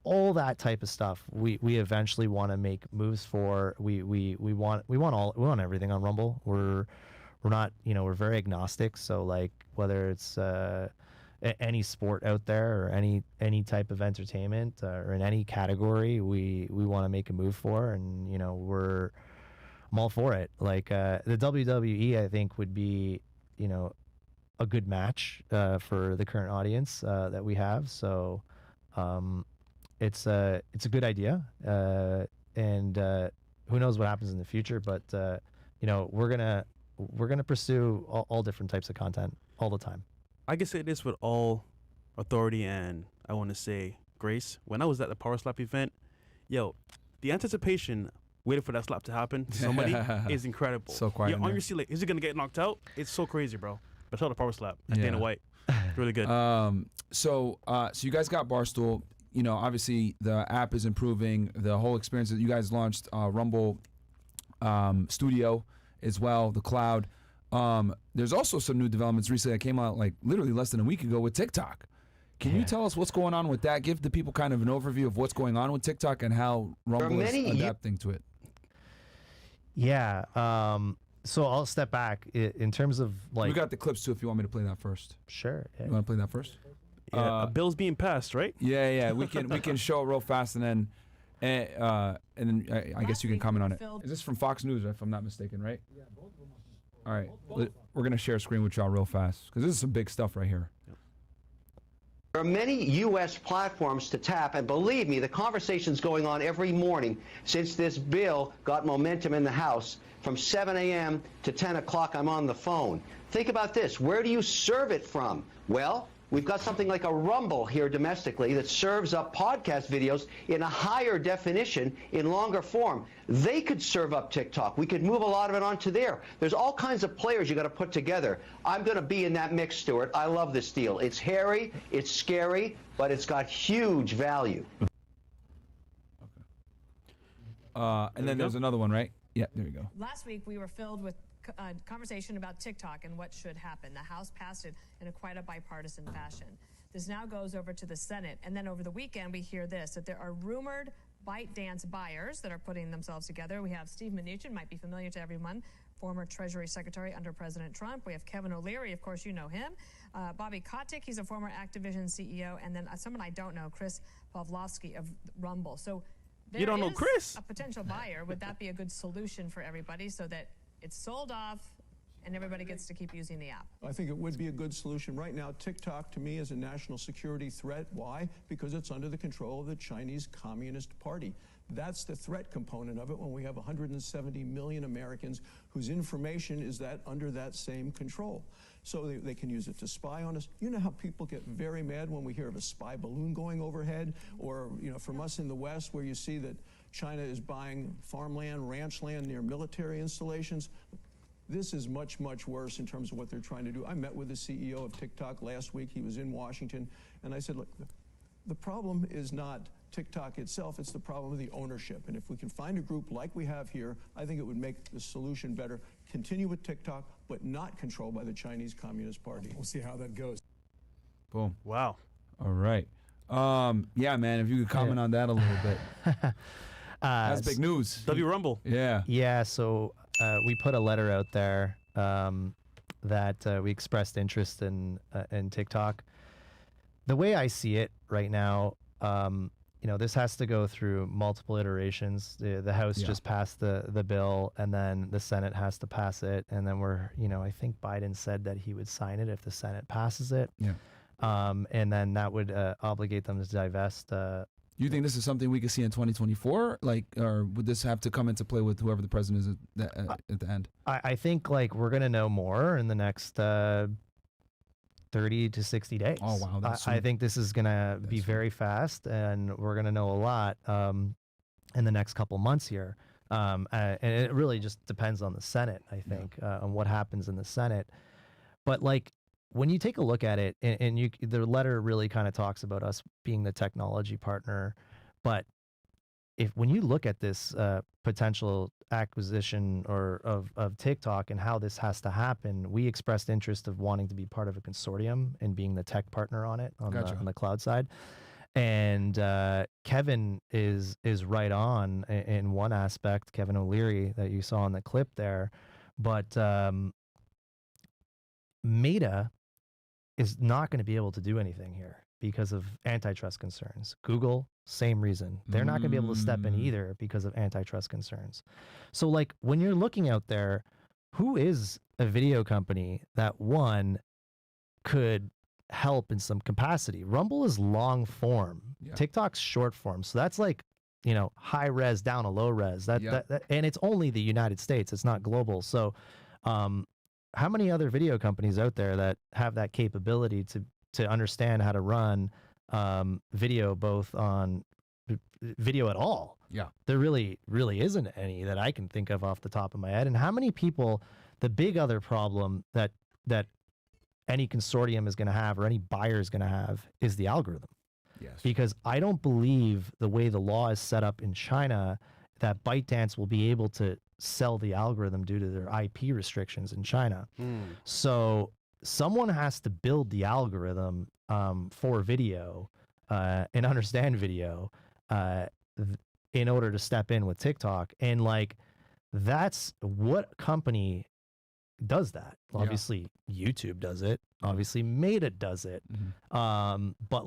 all that type of stuff. We eventually want to make moves for. We want everything on Rumble. We're not, you know, we're very agnostic. So like whether it's any sport out there or any type of entertainment or in any category, we want to make a move for, and you know I'm all for it. Like the WWE, I think would be, you know, a good match for the current audience that we have. So it's a good idea, and who knows what happens in the future. But you know, we're gonna pursue all different types of content all the time. I can say this with all authority and I want to say grace. When I was at the Power Slap event, yo, the anticipation waiting for that slap to happen to somebody is incredible. So quiet. You're on your seat like, is he gonna get knocked out? It's so crazy, bro. But tell the Power Slap and Dana White, really good. So you guys got Barstool. You know, obviously the app is improving. The whole experience that you guys launched, Rumble Studio as well, the cloud. There's also some new developments recently that came out like literally less than a week ago with TikTok. Can you tell us what's going on with that? Give the people kind of an overview of what's going on with TikTok and how Rumble is adapting to it. Yeah. So I'll step back in terms of like. We got the clips too. If you want me to play that first. Sure. Yeah. You want to play that first? Yeah, a bill's being passed, right? Yeah. We can show it real fast and then I guess you can comment on it. Is this from Fox News, if I'm not mistaken, right? Yeah, both of them. All right, we're gonna share a screen with y'all real fast because this is some big stuff right here. There are many U.S. platforms to tap, and believe me, the conversation's going on every morning since this bill got momentum in the House. From 7 a.m. to 10 o'clock, I'm on the phone. Think about this. Where do you serve it from? Well, we've got something like a Rumble here domestically that serves up podcast videos in a higher definition, in longer form. They could serve up TikTok. We could move a lot of it onto there. There's all kinds of players you got to put together. I'm going to be in that mix, Stuart. I love this deal. It's hairy, it's scary, but it's got huge value. And then there's another one, right? Yeah, there you go. Last week, we were filled with conversation about TikTok and what should happen. The House passed it in quite a bipartisan fashion. This now goes over to the Senate. And then over the weekend, we hear this, that there are rumored ByteDance buyers that are putting themselves together. We have Steve Mnuchin, might be familiar to everyone, former Treasury Secretary under President Trump. We have Kevin O'Leary, of course, you know him. Bobby Kotick, he's a former Activision CEO. And then someone I don't know, Chris Pavlovski of Rumble. So there You don't know is Chris? a potential buyer. Would that be a good solution for everybody so that it's sold off and everybody gets to keep using the app? I think it would be a good solution. Right now, TikTok to me is a national security threat. Why? Because it's under the control of the Chinese Communist Party. That's the threat component of it when we have 170 million Americans whose information is under that same control. So they can use it to spy on us. You know how people get very mad when we hear of a spy balloon going overhead, or from us in the West where you see that China is buying farmland, ranch land near military installations. This is much, much worse in terms of what they're trying to do. I met with the CEO of TikTok last week. He was in Washington, and I said, look, the problem is not TikTok itself, it's the problem of the ownership. And if we can find a group like we have here, I think it would make the solution better. Continue with TikTok, but not controlled by the Chinese Communist Party. We'll see how that goes. Boom. Wow. All right. Yeah, man, if you could comment on that a little bit. That's big news. W Rumble. Yeah. Yeah, so we put a letter out there that we expressed interest in TikTok. The way I see it right now, this has to go through multiple iterations. The House just passed the bill, and then the Senate has to pass it, and then I think Biden said that he would sign it if the Senate passes it. Yeah. And then that would obligate them to divest. You think this is something we could see in 2024? Or would this have to come into play with whoever the president is at the end? I think we're going to know more in the next 30 to 60 days. Oh, wow. That's I think this is going to be very fast, and we're going to know a lot in the next couple months here. And it really just depends on the Senate, I think, on what happens in the Senate. But when you take a look at it, and the letter really kind of talks about us being the technology partner, but when you look at this potential acquisition of TikTok and how this has to happen, we expressed interest of wanting to be part of a consortium and being the tech partner on it on the cloud side. And Kevin is right on in one aspect, Kevin O'Leary that you saw in the clip there, but Meta is not going to be able to do anything here because of antitrust concerns. Google, same reason. They're not going to be able to step in either because of antitrust concerns. So when you're looking out there, who is a video company that one could help in some capacity? Rumble is long form. Yeah. TikTok's short form. So that's high res down to low res. That and it's only the United States. It's not global. So how many other video companies out there that have that capability to understand how to run video, both on video at all? Yeah. There really isn't any that I can think of off the top of my head. And how many people, the big other problem that any consortium is going to have, or any buyer is going to have, is the algorithm. Yes. Because I don't believe the way the law is set up in China that ByteDance will be able to sell the algorithm due to their IP restrictions in China. So someone has to build the algorithm for video and understand video in order to step in with TikTok. And that's what company does that. Obviously, YouTube does it. Obviously, Meta does it. But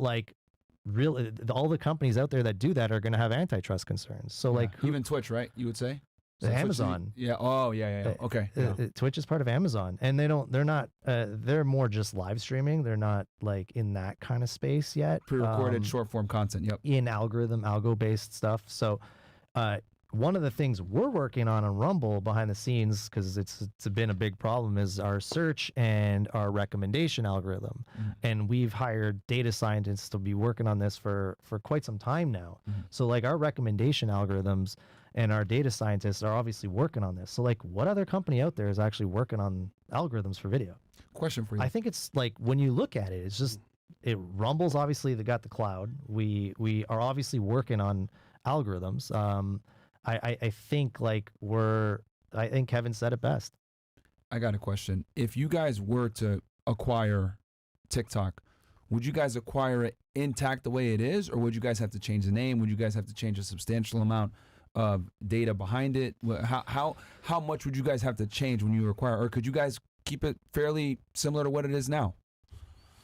really, all the companies out there that do that are going to have antitrust concerns. So even Twitch, right? You would say? So Amazon. Yeah. Oh, yeah. Okay. Twitch is part of Amazon, and they're more just live streaming. They're not in that kind of space yet. Pre-recorded short form content. Yep. In algo based stuff. So, one of the things we're working on Rumble behind the scenes, because it's been a big problem, is our search and our recommendation algorithm. And we've hired data scientists to be working on this for quite some time now. So our recommendation algorithms and our data scientists are obviously working on this. So what other company out there is actually working on algorithms for video? Question for you. I think it's when you look at it, it's just Rumble's obviously they got the cloud. We are obviously working on algorithms. I think I think Kevin said it best. I got a question. If you guys were to acquire TikTok, would you guys acquire it intact the way it is, or would you guys have to change the name? Would you guys have to change a substantial amount of data behind it? How much would you guys have to change when you acquire, or could you guys keep it fairly similar to what it is now?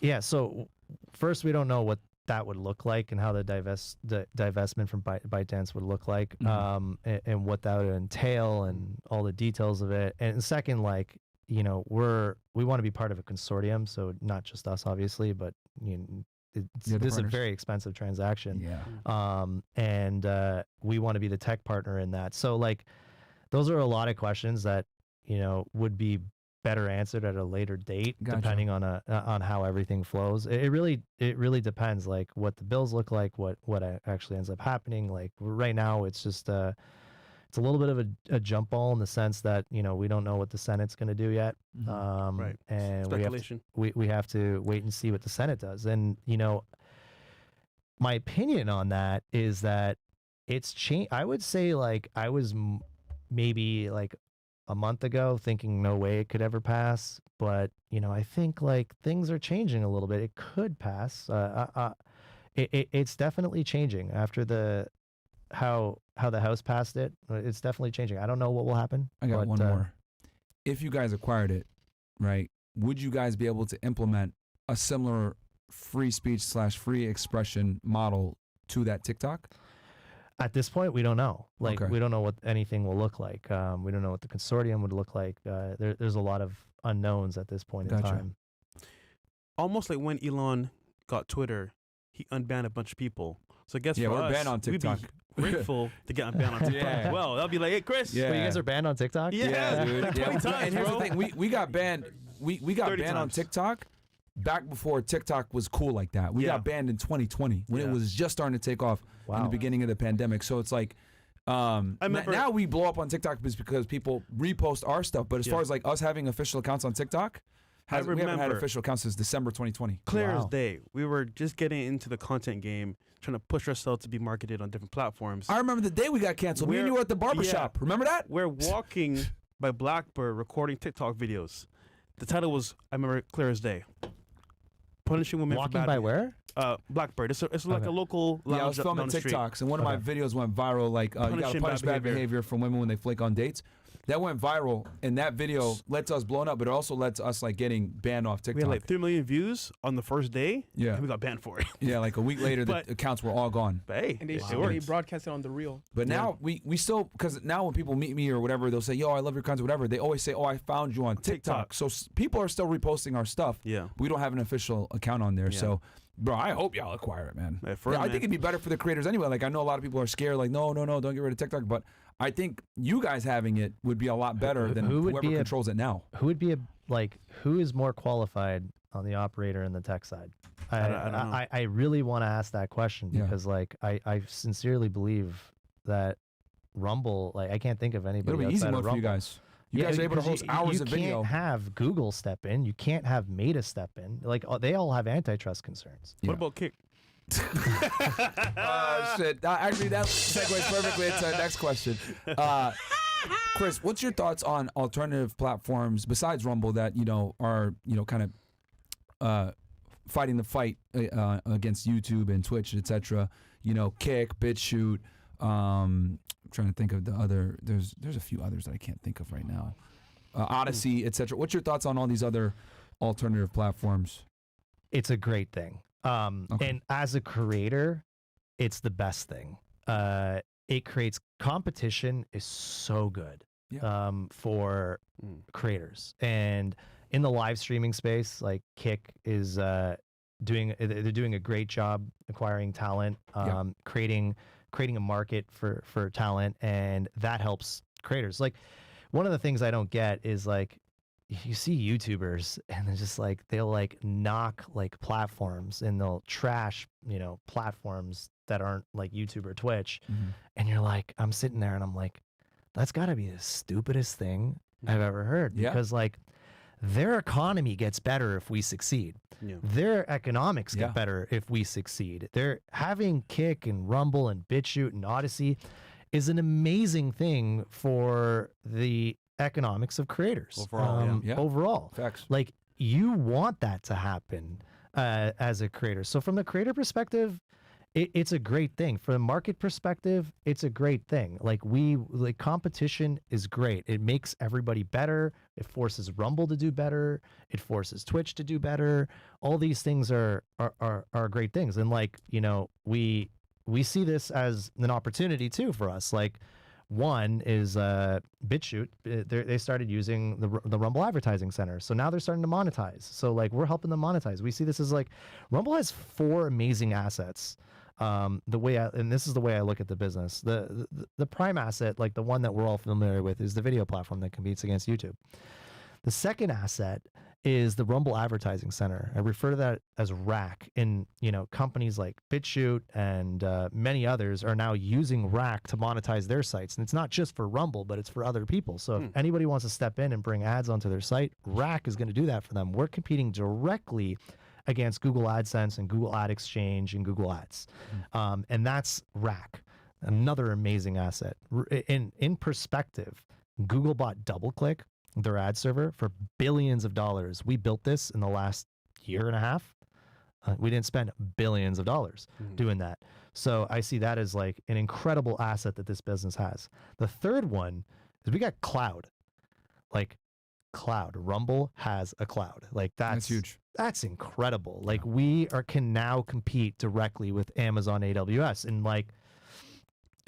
Yeah. So first, we don't know what that would look like and how the divestment from ByteDance would look like, and what that would entail and all the details of it. And second, we want to be part of a consortium, so not just us, obviously, but this is a very expensive transaction. Yeah. And we want to be the tech partner in that. So those are a lot of questions that would be better answered at a later date, depending on how everything flows. It really depends, what the bills look like, what actually ends up happening. Right now, it's just it's a little bit of a jump ball in the sense that we don't know what the Senate's going to do yet. Right. And speculation. we have to wait and see what the Senate does. And my opinion on that is that it's changed. I would say like I was maybe like a month ago thinking no way it could ever pass, but you know, I think like things are changing a little bit. It could pass. It's definitely changing after how the House passed it. It's definitely changing. I don't know what will happen. I got one more. If you guys acquired it, right, would you guys be able to implement a similar free speech / free expression model to that TikTok? At this point, we don't know. Like, Okay. we don't know what anything will look like. We don't know what the consortium would look like. There's a lot of unknowns at this point in Gotcha. time. Almost like when Elon got Twitter, he unbanned a bunch of people. So I guess Yeah, for we're us, banned on TikTok. we'd be grateful to get unbanned on TikTok Yeah. as well. That'll be like, hey, Chris. Yeah. Wait, you guys are banned on TikTok? Yeah, dude. like Yeah. 20 times, And here's bro. the thing: we got banned. We got 30 banned on times. TikTok back before TikTok was cool like that. We Yeah. got banned in 2020 when it Yeah. was just starting to take off in the Wow. beginning of the pandemic. So it's like. remember- Now we blow up on TikTok because people repost our stuff. But as Yeah. far as like us having official accounts on TikTok, we haven't had remember- official accounts since December 2020. Clear as Wow. day. We were just getting into the content game, trying to push ourselves to be marketed on different platforms. I remember the day we got canceled. Me and We're- you were at the barbershop. yeah. Remember that? We're walking by Blackbird recording TikTok videos. The title was, I remember clear as day. Punishing women for Walking bad by where? Blackbird. It's like Okay. a local Yeah, I lounge was filming down the street. TikToks, and one of my videos went viral. Like, you got to Punishing punish bad bad behavior. behavior from women when they flake on dates. That went viral, and that video lets us blowing up, but it also lets us like getting banned off We TikTok. had like 3 million views on the first day. Yeah. And we got banned for it. Yeah, like a week later, But- the accounts were all gone. But hey, And they, it they works. broadcast it on the reel. But now we still, because now when people meet me or whatever, they'll say, "Yo, I love your content," whatever. They always say, "Oh, I found you on TikTok." TikTok. So people are still reposting our stuff. Yeah. We don't have an official account on there. Yeah. So, bro, I hope y'all acquire it, man. Yeah, for Yeah, real, I man. think it'd be better for the creators anyway. Like, I know a lot of people are scared, like, no, don't get rid of TikTok. But I think you guys having it would be a lot better than who would whoever be a- controls it now. Who would be who is more qualified on the operator and the tech side? I don't know. I really want to ask that question Yeah. because like I sincerely believe that Rumble, like I can't think of anybody It'll be outside easy of mode for you Rumble. guys. You guys are able to because host hours you of video. can't have Google step in. You can't have Meta step in. Like they all have antitrust concerns. Yeah. What about Kick? Shit. Actually, that segues perfectly into the next question. Chris, what's your thoughts on alternative platforms besides Rumble that are kind of fighting the fight against YouTube and Twitch, etc. Kick, BitChute. I'm trying to think of the other. There's a few others that I can't think of right now. Odyssey, etc. What's your thoughts on all these other alternative platforms? It's a great thing. Okay. And as a creator, it's the best thing. It creates competition is so good for creators. And in the live streaming space, like Kick is they're doing a great job acquiring talent, creating a market for talent, and that helps creators. Like one of the things I don't get is like you see YouTubers and they're just like they'll like knock like platforms and they'll trash platforms that aren't like YouTube or Twitch, and you're like, I'm sitting there and I'm like, that's got to be the stupidest thing I've ever heard, because like their economy gets better if we succeed. Yeah. Their economics get better if we succeed. They're having Kick and Rumble and BitChute and Odyssey is an amazing thing for the economics of creators Overall, overall. Facts. Like you want that to happen as a creator. So from the creator perspective, it's a great thing. From the market perspective, it's a great thing. Like competition is great. It makes everybody better. It forces Rumble to do better. It forces Twitch to do better. All these things are great things. And like, we see this as an opportunity too for us. Like one is BitChute. They started using the Rumble Advertising Center. So now they're starting to monetize. So like we're helping them monetize. We see this as like Rumble has 4 amazing assets. And this is the way I look at the business. The prime asset, like the one that we're all familiar with, is the video platform that competes against YouTube. The second asset is the Rumble Advertising Center. I refer to that as RAC. And companies like BitChute and many others are now using RAC to monetize their sites. And it's not just for Rumble, but it's for other people. So if anybody wants to step in and bring ads onto their site, RAC is going to do that for them. We're competing directly against Google AdSense and Google Ad Exchange and Google Ads. And that's Rack, another amazing asset. In perspective, Google bought DoubleClick, their ad server, for billions of dollars. We built this in the last year and a half. We didn't spend billions of dollars doing that. So I see that as like an incredible asset that this business has. The third one is we got cloud. Like cloud. Rumble has a cloud. Like that's huge. That's incredible. Like we can now compete directly with Amazon AWS and like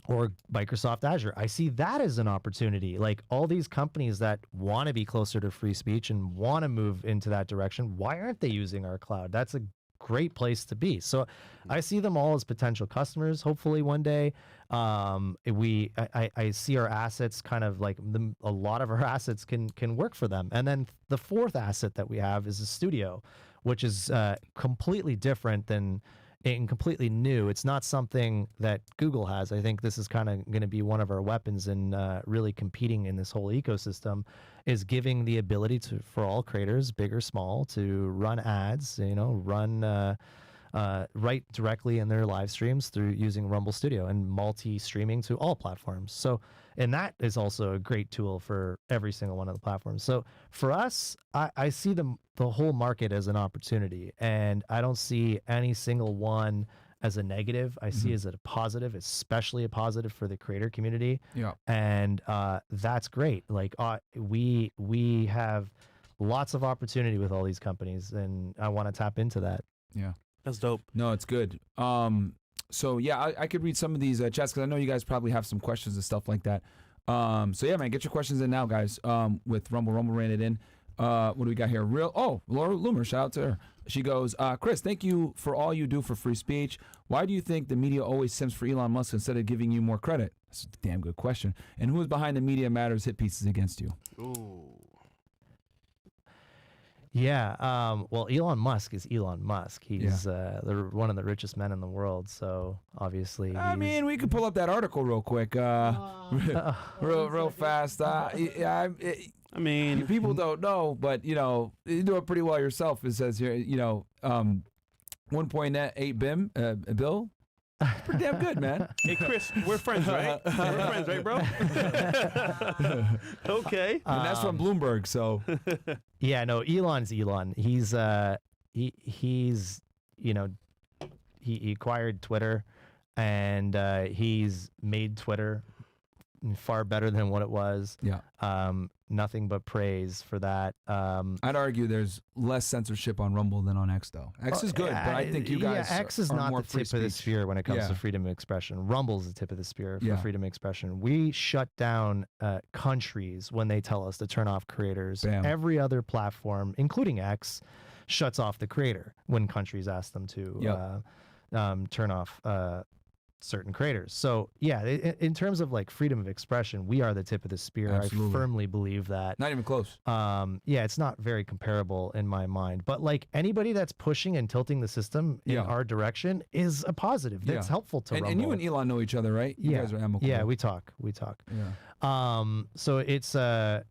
or Microsoft Azure. I see that as an opportunity. Like all these companies that want to be closer to free speech and want to move into that direction, why aren't they using our cloud? That's a great place to be. So I see them all as potential customers. Hopefully one day I see our assets kind of like a lot of our assets can work for them. And then the fourth asset that we have is a studio, which is completely different than and completely new. It's not something that Google has. I think this is kind of going to be one of our weapons in really competing in this whole ecosystem, is giving the ability for all creators, big or small, to run ads, run right directly in their live streams through using Rumble Studio and multi-streaming to all platforms. So, and that is also a great tool for every single one of the platforms. So for us, I see the whole market as an opportunity, and I don't see any single one as a negative. I see it as a positive, especially a positive for the creator community. Yeah. And that's great. Like we have lots of opportunity with all these companies, and I want to tap into that. Yeah. That's dope. No, it's good. So yeah, I could read some of these chats because I know you guys probably have some questions and stuff like that. So yeah, man, get your questions in now, guys. With Rumble ran it in. What do we got here? Laura Loomer, shout out to her. She goes, Chris, thank you for all you do for free speech. Why do you think the media always simps for Elon Musk instead of giving you more credit? That's a damn good question. And who is behind the Media Matters hit pieces against you? Ooh. Yeah. Well, Elon Musk is Elon Musk. He's one of the richest men in the world. So obviously, I mean, we could pull up that article real quick, real fast. I mean, people don't know, but you do it pretty well yourself. It says here, 1.8 bill. Pretty damn good, man. Hey, Chris, we're friends, right? We're friends, right, bro? Okay. And that's from Bloomberg, so. Yeah, no, Elon's Elon. He's he acquired Twitter, and he's made Twitter far better than what it was. Yeah. Nothing but praise for that. I'd argue there's less censorship on Rumble than on X, though. X is good, but I think you guys X is are not more the free tip of the speech. spear when it comes to freedom of expression. Rumble's the tip of the spear for Yeah. freedom of expression. We shut down countries when they tell us to turn off creators. Bam. Every other platform, including X, shuts off the creator when countries ask them to turn off certain creators. So yeah, in terms of like freedom of expression, we are the tip of the spear. Absolutely. I firmly believe that. Not even close. Yeah, it's not very comparable in my mind, but like anybody that's pushing and tilting the system in our direction is a positive. That's helpful to Rumble. And you and Elon know each other, right? You guys are amicable. Yeah, we talk. Yeah. So it's a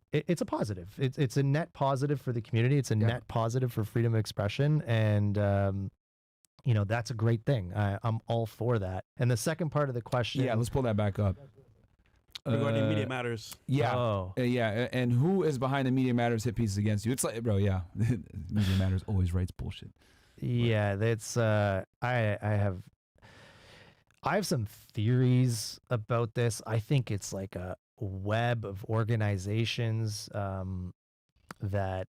positive. It's a net positive for the community. It's a net positive for freedom of expression, and that's a great thing. I'm all for that. And the second part of the question. Yeah, let's pull that back up. Regarding Media Matters. Yeah. Oh. Yeah. And who is behind the Media Matters hit pieces against you? It's like, bro, yeah. Media Matters always writes bullshit. Yeah, that's I have some theories about this. I think it's like a web of organizations that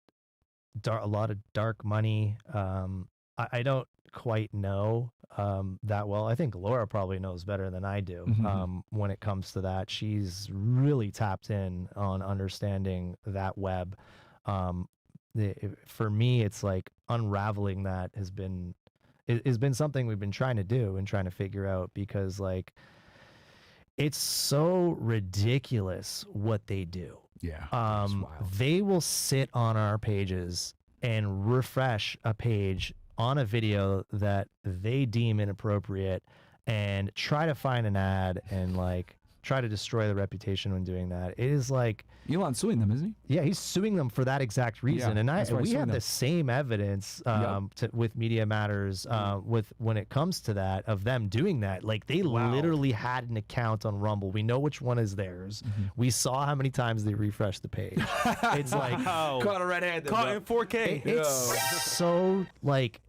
a lot of dark money. I don't quite know that well. I think Laura probably knows better than I do when it comes to that. She's really tapped in on understanding that web. For me, it's like unraveling that has been something we've been trying to do and trying to figure out, because like it's so ridiculous what they do. Yeah. They will sit on our pages and refresh a page on a video that they deem inappropriate and try to find an ad and like try to destroy the reputation when doing that. It is like Elon's suing them, isn't he? yeah, he's suing them for that exact reason, Yeah, and that's why he's we suing have them. the same evidence with Media Matters with when it comes to that of them doing that. Like they literally had an account on Rumble. We know which one is theirs. We saw how many times they refreshed the page. It's like Caught a red-handed. Caught in 4K. it's so like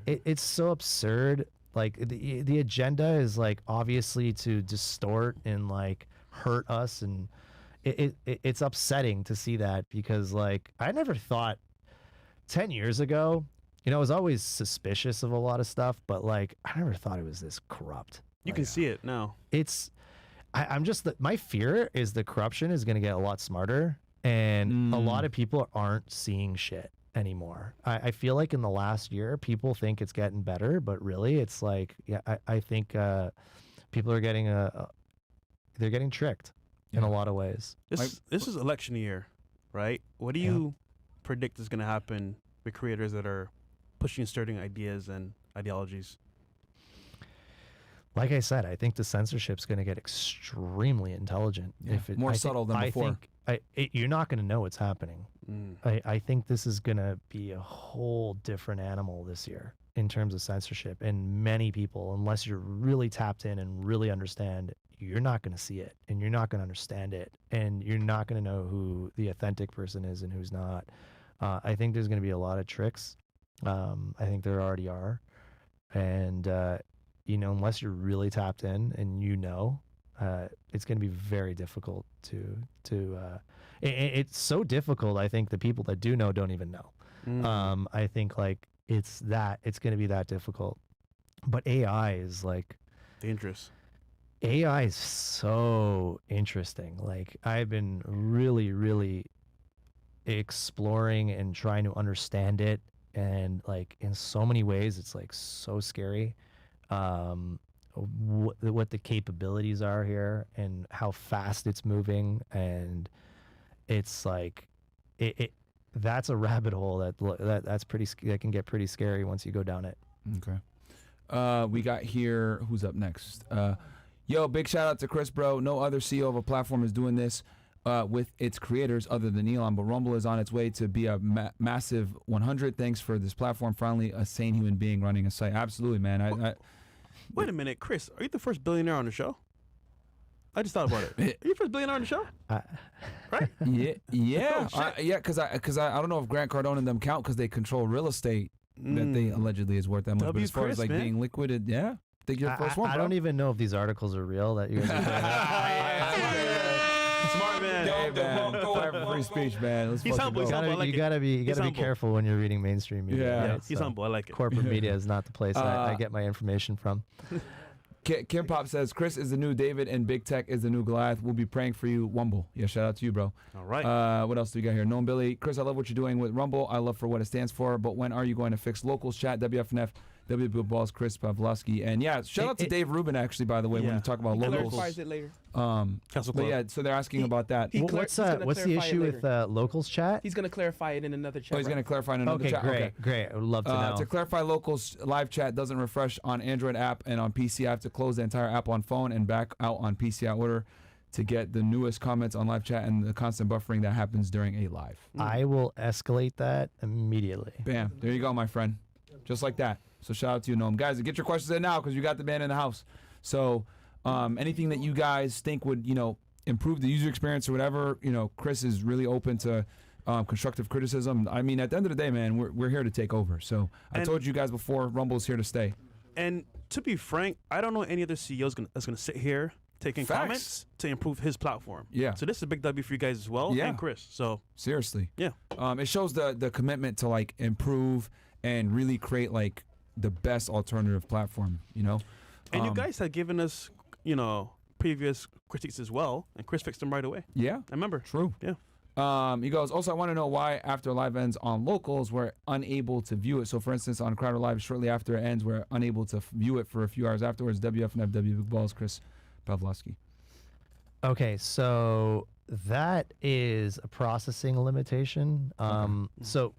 it's so absurd. Like the agenda is like obviously to distort and like hurt us, and it's upsetting to see that because like I never thought 10 years ago, you know, I was always suspicious of a lot of stuff, but like I never thought it was this corrupt. You can see it now. It's I'm just my fear is the corruption is going to get a lot smarter, and a lot of people aren't seeing shit anymore. I feel like in the last year people think it's getting better, but really it's like I think people are getting they're getting tricked in a lot of ways. This is election year, right? What do you predict is going to happen with creators that are pushing certain ideas and ideologies? Like I said, I think the censorship's going to get extremely intelligent. More subtle than before. You're not going to know what's happening. I think this is going to be a whole different animal this year in terms of censorship. And many people, unless you're really tapped in and really understand, you're not going to see it and you're not going to understand it. And you're not going to know who the authentic person is and who's not. I think there's going to be a lot of tricks. I think there already are. And, you know, unless you're really tapped in and you know, it's going to be very difficult it's so difficult. I think the people that do know don't even know. I think like it's going to be that difficult. But AI is like dangerous. AI is so interesting. Like I've been really, really exploring and trying to understand it. And like in so many ways, it's like so scary. What the capabilities are here and how fast it's moving, and it's like that's a rabbit hole that can get pretty scary once you go down it. Okay. We got here, who's up next? Yo, big shout out to Chris, bro. No other CEO of a platform is doing this with its creators other than Elon, but Rumble is on its way to be a massive 100. Thanks for this platform. Finally, a sane human being running a site. Absolutely, man. Wait a minute, Chris. Are you the first billionaire on the show? I just thought about it. Are you the first billionaire on the show? Right? Yeah. Oh, Because I don't know if Grant Cardone and them count because they control real estate that they allegedly is worth that much. But as far as like being liquided, yeah. I think you're the first one, I bro. don't even know if these articles are real that you guys are putting up. Smart man. Hey, man. Fight for free speech, man. Let's He's fucking humble, go. he's humble. I like You it. gotta be humble. careful when you're reading mainstream media. Yeah. right? He's So humble. I like it. corporate media is not the place I get my information from. Kim Pop says, Chris is the new David and Big Tech is the new Goliath. We'll be praying for you, Wumble. Yeah, shout out to you, bro. All right. What else do we got here? Noam Billy. Chris, I love what you're doing with Rumble. I love for what it stands for, but when are you going to fix locals chat? WFNF, WB Balls, Chris Pavlovski. And yeah, shout out to Dave Rubin, actually, by the way, when you talk about He locals. clarifies it later. Castle But Club. yeah, so they're asking about that. He What's he's gonna the clarify issue it with later. locals chat? He's going to clarify it in another chat. Oh, he's going to clarify in another Okay, chat? great. I would love to know. To clarify, locals live chat doesn't refresh on Android app and on PC. I have to close the entire app on phone and back out on PC out order to get the newest comments on live chat and the constant buffering that happens during a live. I will escalate that immediately. Bam. There you go, my friend. Just like that. So shout out to you, Noam. Guys, get your questions in now because you got the man in the house. So anything that you guys think would, improve the user experience or whatever, Chris is really open to constructive criticism. I mean, at the end of the day, man, we're here to take over. So I told you guys before, Rumble's here to stay. And to be frank, I don't know any other CEO that's going to sit here taking comments to improve his platform. Yeah. So this is a big W for you guys as well, and Chris. So seriously. Yeah. It shows the commitment to like improve and really create like the best alternative platform, And you guys had given us, previous critiques as well, and Chris fixed them right away. Yeah. I remember. True. Yeah. He goes, also, I want to know why after live ends on locals, we're unable to view it. So, for instance, on Crowder Live, shortly after it ends, we're unable to view it for a few hours afterwards. WFNF, Big Balls, Chris Pavlovski. Okay, so that is a processing limitation. So,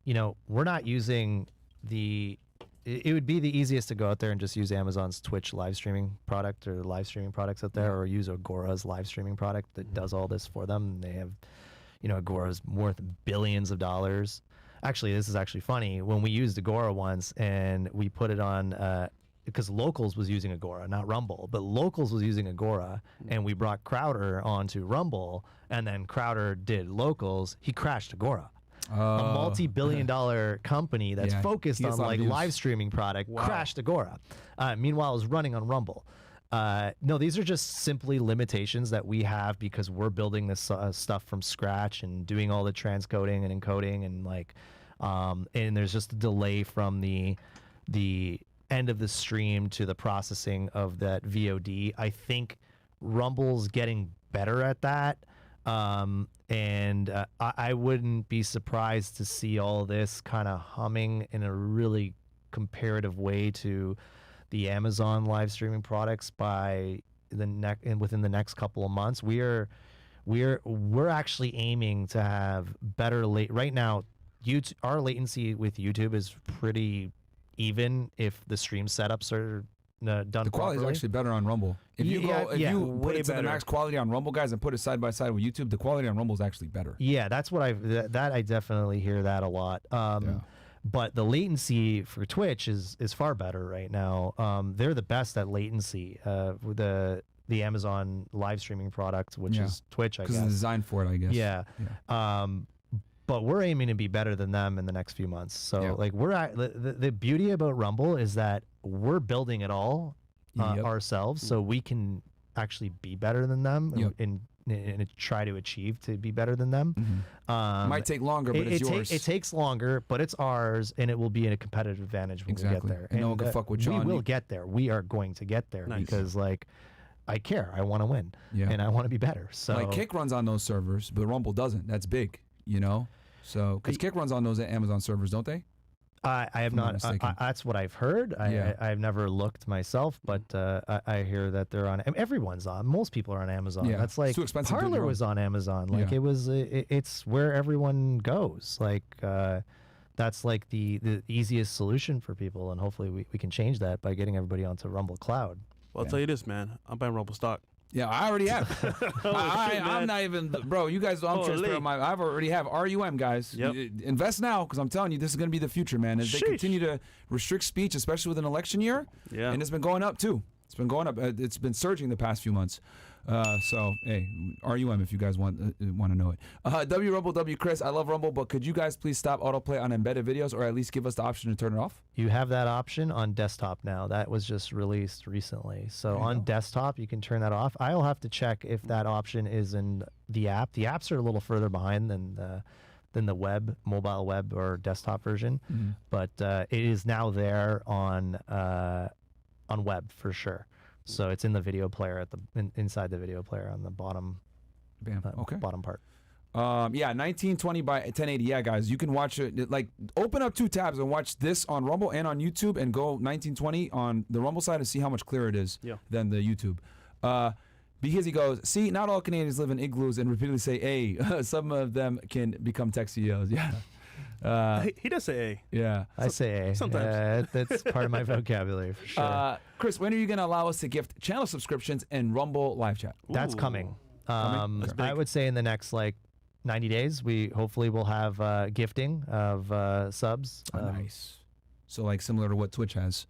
we're not using the it would be the easiest to go out there and just use Amazon's Twitch live streaming product or live streaming products out there, or use Agora's live streaming product that does all this for them. They have, Agora's worth billions of dollars. Actually, this is actually funny. When we used Agora once and we put it on, because Locals was using Agora, not Rumble, but Locals was using Agora, and we brought Crowder onto Rumble, and then Crowder did Locals, he crashed Agora. A multi-billion-dollar company that's focused on like live streaming product crashed Agora. Meanwhile, it was running on Rumble. No, these are just simply limitations that we have because we're building this stuff from scratch and doing all the transcoding and encoding and and there's just a delay from the end of the stream to the processing of that VOD. I think Rumble's getting better at that. I wouldn't be surprised to see all this kind of humming in a really comparative way to the Amazon live streaming products by within the next couple of months. We're actually aiming to have better right now. Our latency with YouTube is pretty even if the stream setups are done the quality properly. is actually better on Rumble. If you put it to the max quality on Rumble, guys, and put it side by side with YouTube, the quality on Rumble is actually better. Yeah, that's what I definitely hear that a lot. But the latency for Twitch is far better right now. They're the best at latency. The Amazon live streaming product, which is Twitch, I guess. Because it's designed for it, I guess. Yeah. But we're aiming to be better than them in the next few months. So like the beauty about Rumble is that we're building it all ourselves, so we can actually be better than them and try to achieve to be better than them. Might take longer, but it's yours. It takes longer, but it's ours, and it will be a competitive advantage when we get there. And no one can fuck with John. We will get there. We are going to get there because I care. I want to win, and I want to be better. So Kick runs on those servers, but Rumble doesn't. That's big, So because Kick runs on those Amazon servers, don't they? I have not. That's what I've heard. I've never looked myself, but I hear that they're on. Everyone's on. Most people are on Amazon. Yeah. That's like it's too expensive Parler was on Amazon. Like it's where everyone goes. Like that's like the easiest solution for people, and hopefully we can change that by getting everybody onto Rumble Cloud. Well, I'll tell you this, man. I'm buying Rumble stock. Yeah, I already have. I'm not even, bro. You guys, I'm transparent. I already have RUM, guys. Yep. Invest now, because I'm telling you, this is going to be the future, man. As they continue to restrict speech, especially with an election year, and it's been going up too. It's been going up. It's been surging the past few months. So, hey, RUM if you guys want to know it. W Rumble, W Chris, I love Rumble, but could you guys please stop autoplay on embedded videos, or at least give us the option to turn it off? You have that option on desktop now. That was just released recently. So on desktop, you can turn that off. I'll have to check if that option is in the app. The apps are a little further behind than the web, mobile web or desktop version, but it is now there on web for sure. So it's in the video player inside the video player on the bottom. Bottom part. 1920 by 1080. Yeah, guys, you can watch it. Like, open up two tabs and watch this on Rumble and on YouTube, and go 1920 on the Rumble side and see how much clearer it is than the YouTube. Because he goes, see, not all Canadians live in igloos and repeatedly say, "Hey." Some of them can become tech CEOs. Yeah. He does say A. Yeah. I say A. Sometimes. That's part of my vocabulary for sure. Chris, when are you going to allow us to gift channel subscriptions and Rumble live chat? That's coming. I would say in the next 90 days, we hopefully will have gifting of subs. Nice. So similar to what Twitch has.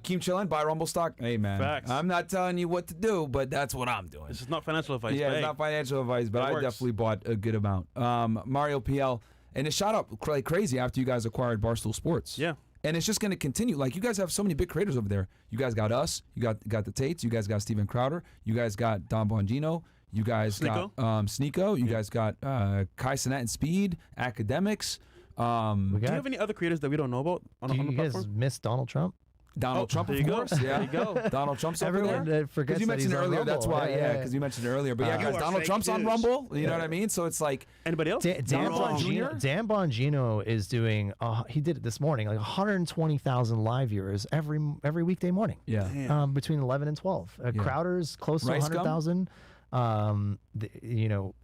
Keep chilling, buy Rumble stock. Hey, man. Facts. I'm not telling you what to do, but that's what I'm doing. This is not financial advice. Yeah, it's not financial advice, but I definitely bought a good amount. Mario PL, and it shot up like crazy after you guys acquired Barstool Sports. Yeah. And it's just going to continue. You guys have so many big creators over there. You guys got us. You got the Tates. You guys got Steven Crowder. You guys got Don Bongino. You guys got Sneeko. You guys got Kai Cenat and Speed, Academics. Do you have any other creators that we don't know about on the platform? You guys miss Donald Trump? Donald Trump, of course. Yeah, there you go. Donald Trump's over Everyone there. forgets you that mentioned he's on earlier. Rumble. That's why. Yeah, because you mentioned it earlier. But guys, Donald Trump's on Rumble. You know what I mean? So it's like anybody else? Dan Bongino is doing. He did it this morning. 120,000 live viewers every weekday morning. Yeah. Between 11 and 12. Crowder's close to 100,000.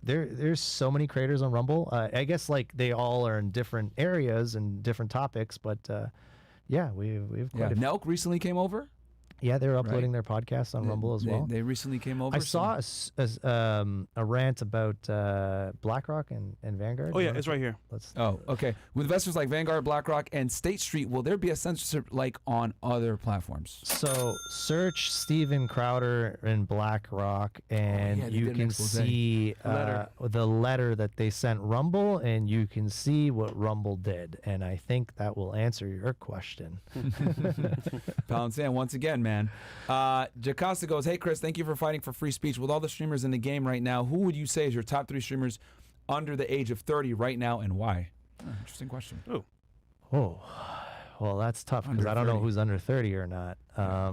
There's so many creators on Rumble. I guess they all are in different areas and different topics, but Yeah, we've quite a few. Nelk recently came over. Yeah, they're uploading their podcasts on Rumble as well. They recently came over. I saw a rant about BlackRock and Vanguard. Oh yeah, it's right here. Okay. With investors like Vanguard, BlackRock, and State Street, will there be a censorship like on other platforms? So search Steven Crowder and BlackRock, and you can see the letter that they sent Rumble, and you can see what Rumble did. And I think that will answer your question. Pound Sand, once again, man. Jacosta goes, hey, Chris, thank you for fighting for free speech. With all the streamers in the game right now, who would you say is your top 3 streamers under the age of 30 right now, and why? Interesting question. Oh, well, that's tough because I don't know who's under 30 or not. How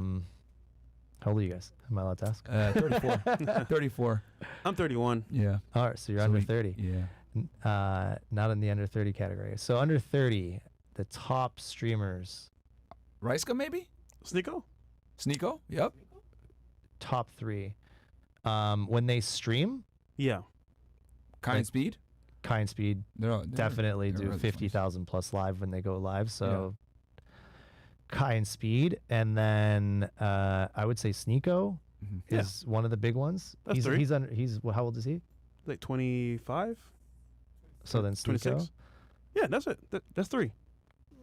old are you guys? Am I allowed to ask? 34. 34. I'm 31. Yeah. All right, so you're under 30. Yeah. Not in the under 30 category. So under 30, the top streamers. Ryska, maybe? Sneeko? Yep. Top 3. When they stream? Yeah. Kind Speed? Kind Speed definitely do really 50,000 plus live when they go live. So Kind Speed, and then I would say Sneeko is one of the big ones. That's He's how old is he? Like 25. So then Sneeko. 26. Yeah, that's it. That's 3.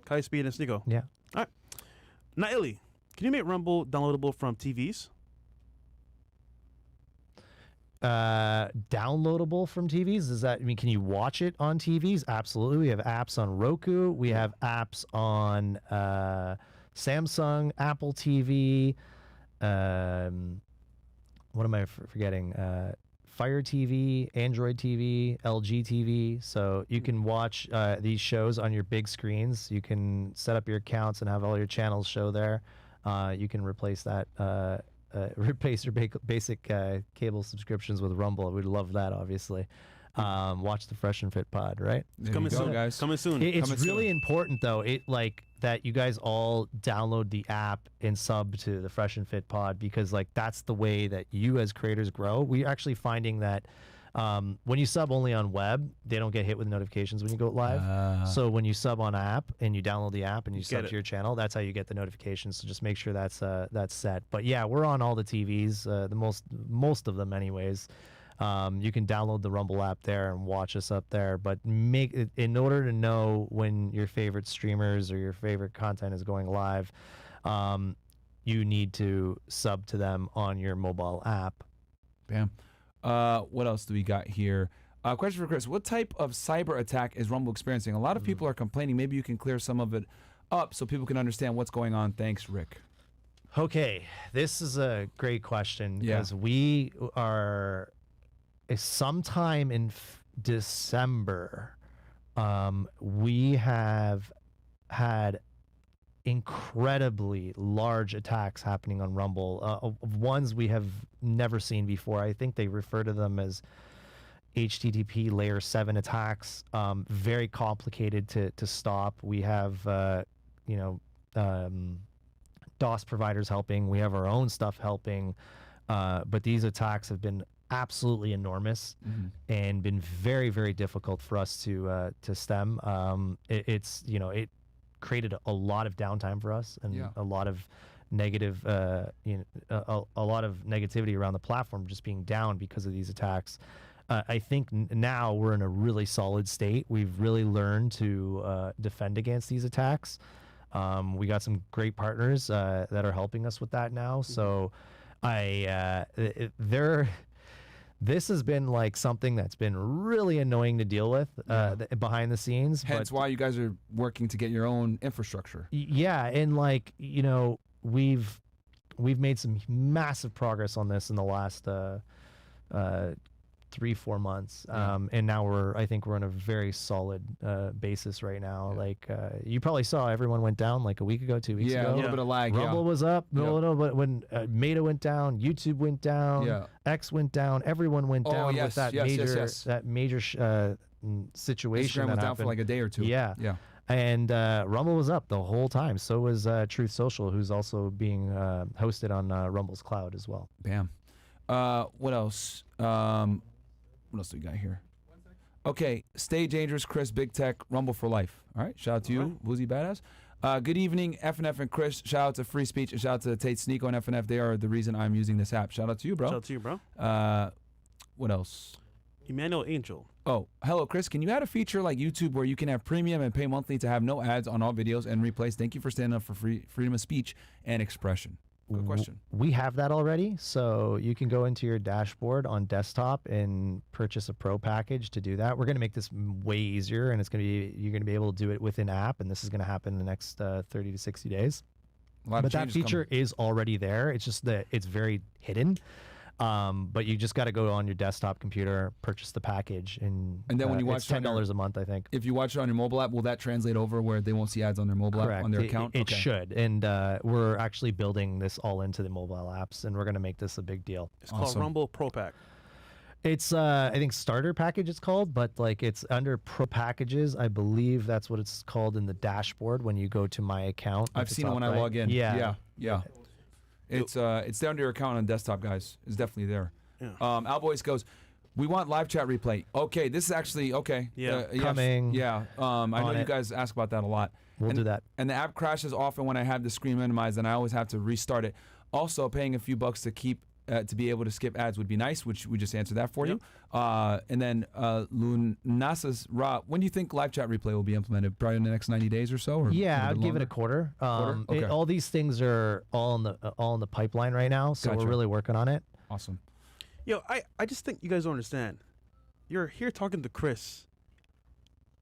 Kai Speed and Sneeko. Yeah. All right. Naili, can you make Rumble downloadable from TVs? Downloadable from TVs? Can you watch it on TVs? Absolutely. We have apps on Roku. We have apps on Samsung, Apple TV. What am I forgetting? Fire TV, Android TV, LG TV. So you can watch these shows on your big screens. You can set up your accounts and have all your channels show there. You can replace that. Replace your basic cable subscriptions with Rumble. We'd love that, obviously. Watch the Fresh and Fit pod, right? It's coming soon, guys. Coming soon. It's really important, though. That you guys all download the app and sub to the Fresh and Fit pod, because that's the way that you as creators grow. We're actually finding that when you sub only on web, they don't get hit with notifications when you go live. So when you sub on app and you download the app and you sub to your channel, that's how you get the notifications. So just make sure that's set. But yeah, we're on all the TVs, the most of them anyways. You can download the Rumble app there and watch us up there. But in order to know when your favorite streamers or your favorite content is going live, you need to sub to them on your mobile app. Bam. What else do we got here? Question for Chris. What type of cyber attack is Rumble experiencing? A lot of people are complaining. Maybe you can clear some of it up so people can understand what's going on. Thanks, Rick. Okay, this is a great question because we are sometime in December. We have had incredibly large attacks happening on Rumble, ones we have never seen before. I think they refer to them as HTTP layer 7 attacks. Very complicated to stop. We have DOS providers helping. We have our own stuff helping. But these attacks have been absolutely enormous and been very, very difficult for us to stem. It created a lot of downtime for us and a lot of negative, a lot of negativity around the platform just being down because of these attacks. I think now we're in a really solid state. We've really learned to defend against these attacks. We got some great partners that are helping us with that now. So this has been something that's been really annoying to deal with behind the scenes. Hence why you guys are working to get your own infrastructure. Yeah, and we've made some massive progress on this in the last 3-4 months, and now I think we're on a very solid basis right now. You probably saw everyone went down a week ago, 2 weeks ago. A little bit of lag. Rumble was up. No, but when Meta went down, YouTube went down, X went down, everyone went down with that major situation. Instagram that was down happened. for a day or two. Yeah. And Rumble was up the whole time. So was Truth Social, who's also being hosted on Rumble's cloud as well. Bam. What else? What else do we got here? Okay, stay dangerous, Chris. Big Tech, Rumble for life. All right, shout out to you, Woozy Badass. Good evening, FNF and Chris. Shout out to Free Speech and shout out to Tate, Sneeko, and FNF. They are the reason I'm using this app. Shout out to you, bro. Shout out to you, bro. What else? Emmanuel Angel. Oh, hello, Chris. Can you add a feature like YouTube where you can have premium and pay monthly to have no ads on all videos and replays? Thank you for standing up for freedom of speech and expression. Good question. We have that already, so you can go into your dashboard on desktop and purchase a pro package to do that. We're going to make this way easier, and you're going to be able to do it within app, and this is going to happen in the next 30 to 60 days. But that feature is already there. It's just that it's very hidden. But you just got to go on your desktop computer, purchase the package, and then when you watch it's $10 a month, I think. If you watch it on your mobile app, will that translate over where they won't see ads on their mobile app on their account? It should, and we're actually building this all into the mobile apps, and we're going to make this a big deal. It's called Rumble Pro Pack. It's I think starter package it's called, but like it's under pro packages. I believe that's what it's called in the dashboard when you go to my account. I've seen it when I log in. Yeah. It's down to your account on desktop, guys. It's definitely there. Yeah. Alboys goes, we want live chat replay. Okay, this is actually okay. Yeah. Coming. Yeah. I know you guys ask about that a lot. We'll do that. And the app crashes often when I have the screen minimized, and I always have to restart it. Also, paying a few bucks to keep to be able to skip ads would be nice, which we just answered that for you. And then Lunasas Ra, when do you think live chat replay will be implemented? Probably in the next 90 days or so? Or yeah, I'd give it a quarter. Okay. All these things are all in the pipeline right now, so Gotcha. we're really working on it. Awesome. Yo, I just think you guys don't understand. You're here talking to Chris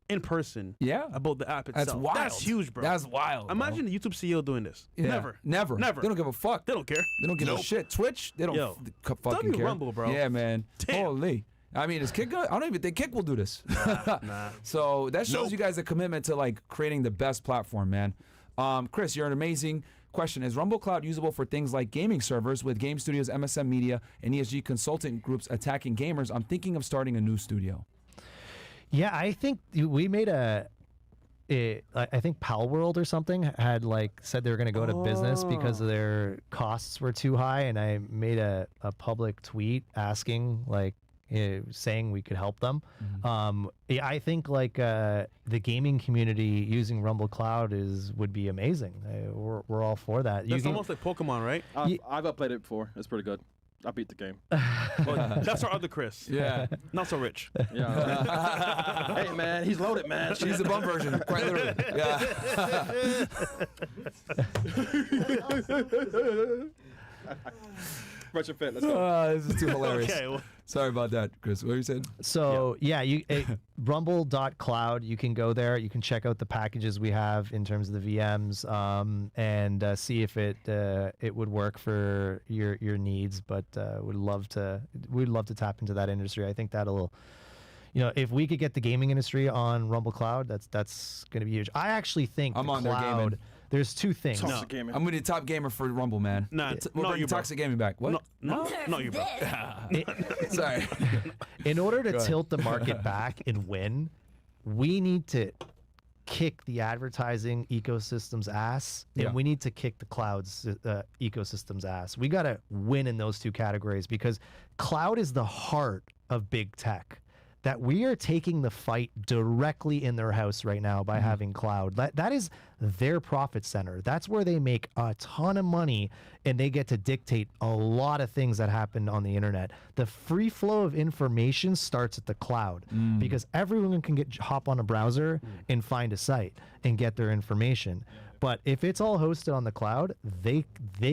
in person about the app itself. That's wild. That's huge, bro. That's wild. Imagine the YouTube CEO doing this. Yeah. Never. They don't give a fuck. They don't care. They don't give a shit. Twitch, they don't fucking care. Rumble, bro. Yeah, man. Damn. Holy. I mean, is Kick good? I don't even think Kick will do this. Nah. So that shows you guys a commitment to like creating the best platform, man. Chris, you're an amazing question. Is Rumble Cloud usable for things like gaming servers with game studios, MSM Media, and ESG consultant groups attacking gamers? I'm thinking of starting a new studio. Yeah, I think we made I think Pal World or something had like said they were going to go to business because their costs were too high, and I made a public tweet asking like saying we could help them. I think like the gaming community using Rumble Cloud would be amazing. We're all for that. That's almost like Pokemon, right? I've played it before. It's pretty good. I beat the game. Well, that's our other Chris. Yeah. Not so rich. Yeah. Hey, man, he's loaded, man. She's the bum version, quite literally. Yeah. Fresh&Fit, let's go. This is too hilarious. Okay, well, Sorry about that, Chris. What were you saying? So rumble.cloud, you can go there. You can check out the packages we have in terms of the VMs and see if it would work for your needs. But we'd love to tap into that industry. I think that'll, if we could get the gaming industry on Rumble Cloud, that's going to be huge. I actually think I'm the on their cloud. gaming. There's two things. Toxic gaming. I'm going to be top gamer for Rumble, man. Nah, We're not bringing you, bro. Toxic Gaming back. What? No, not you, bro. Sorry. In order to Go ahead. tilt the market back and win, we need to kick the advertising ecosystem's ass, and we need to kick the cloud's ecosystem's ass. We got to win in those two categories because cloud is the heart of big tech. That we are taking the fight directly in their house right now by having cloud. That is their profit center. That's where they make a ton of money, and they get to dictate a lot of things that happen on the internet. The free flow of information starts at the cloud because everyone can hop on a browser and find a site and get their information. But if it's all hosted on the cloud, they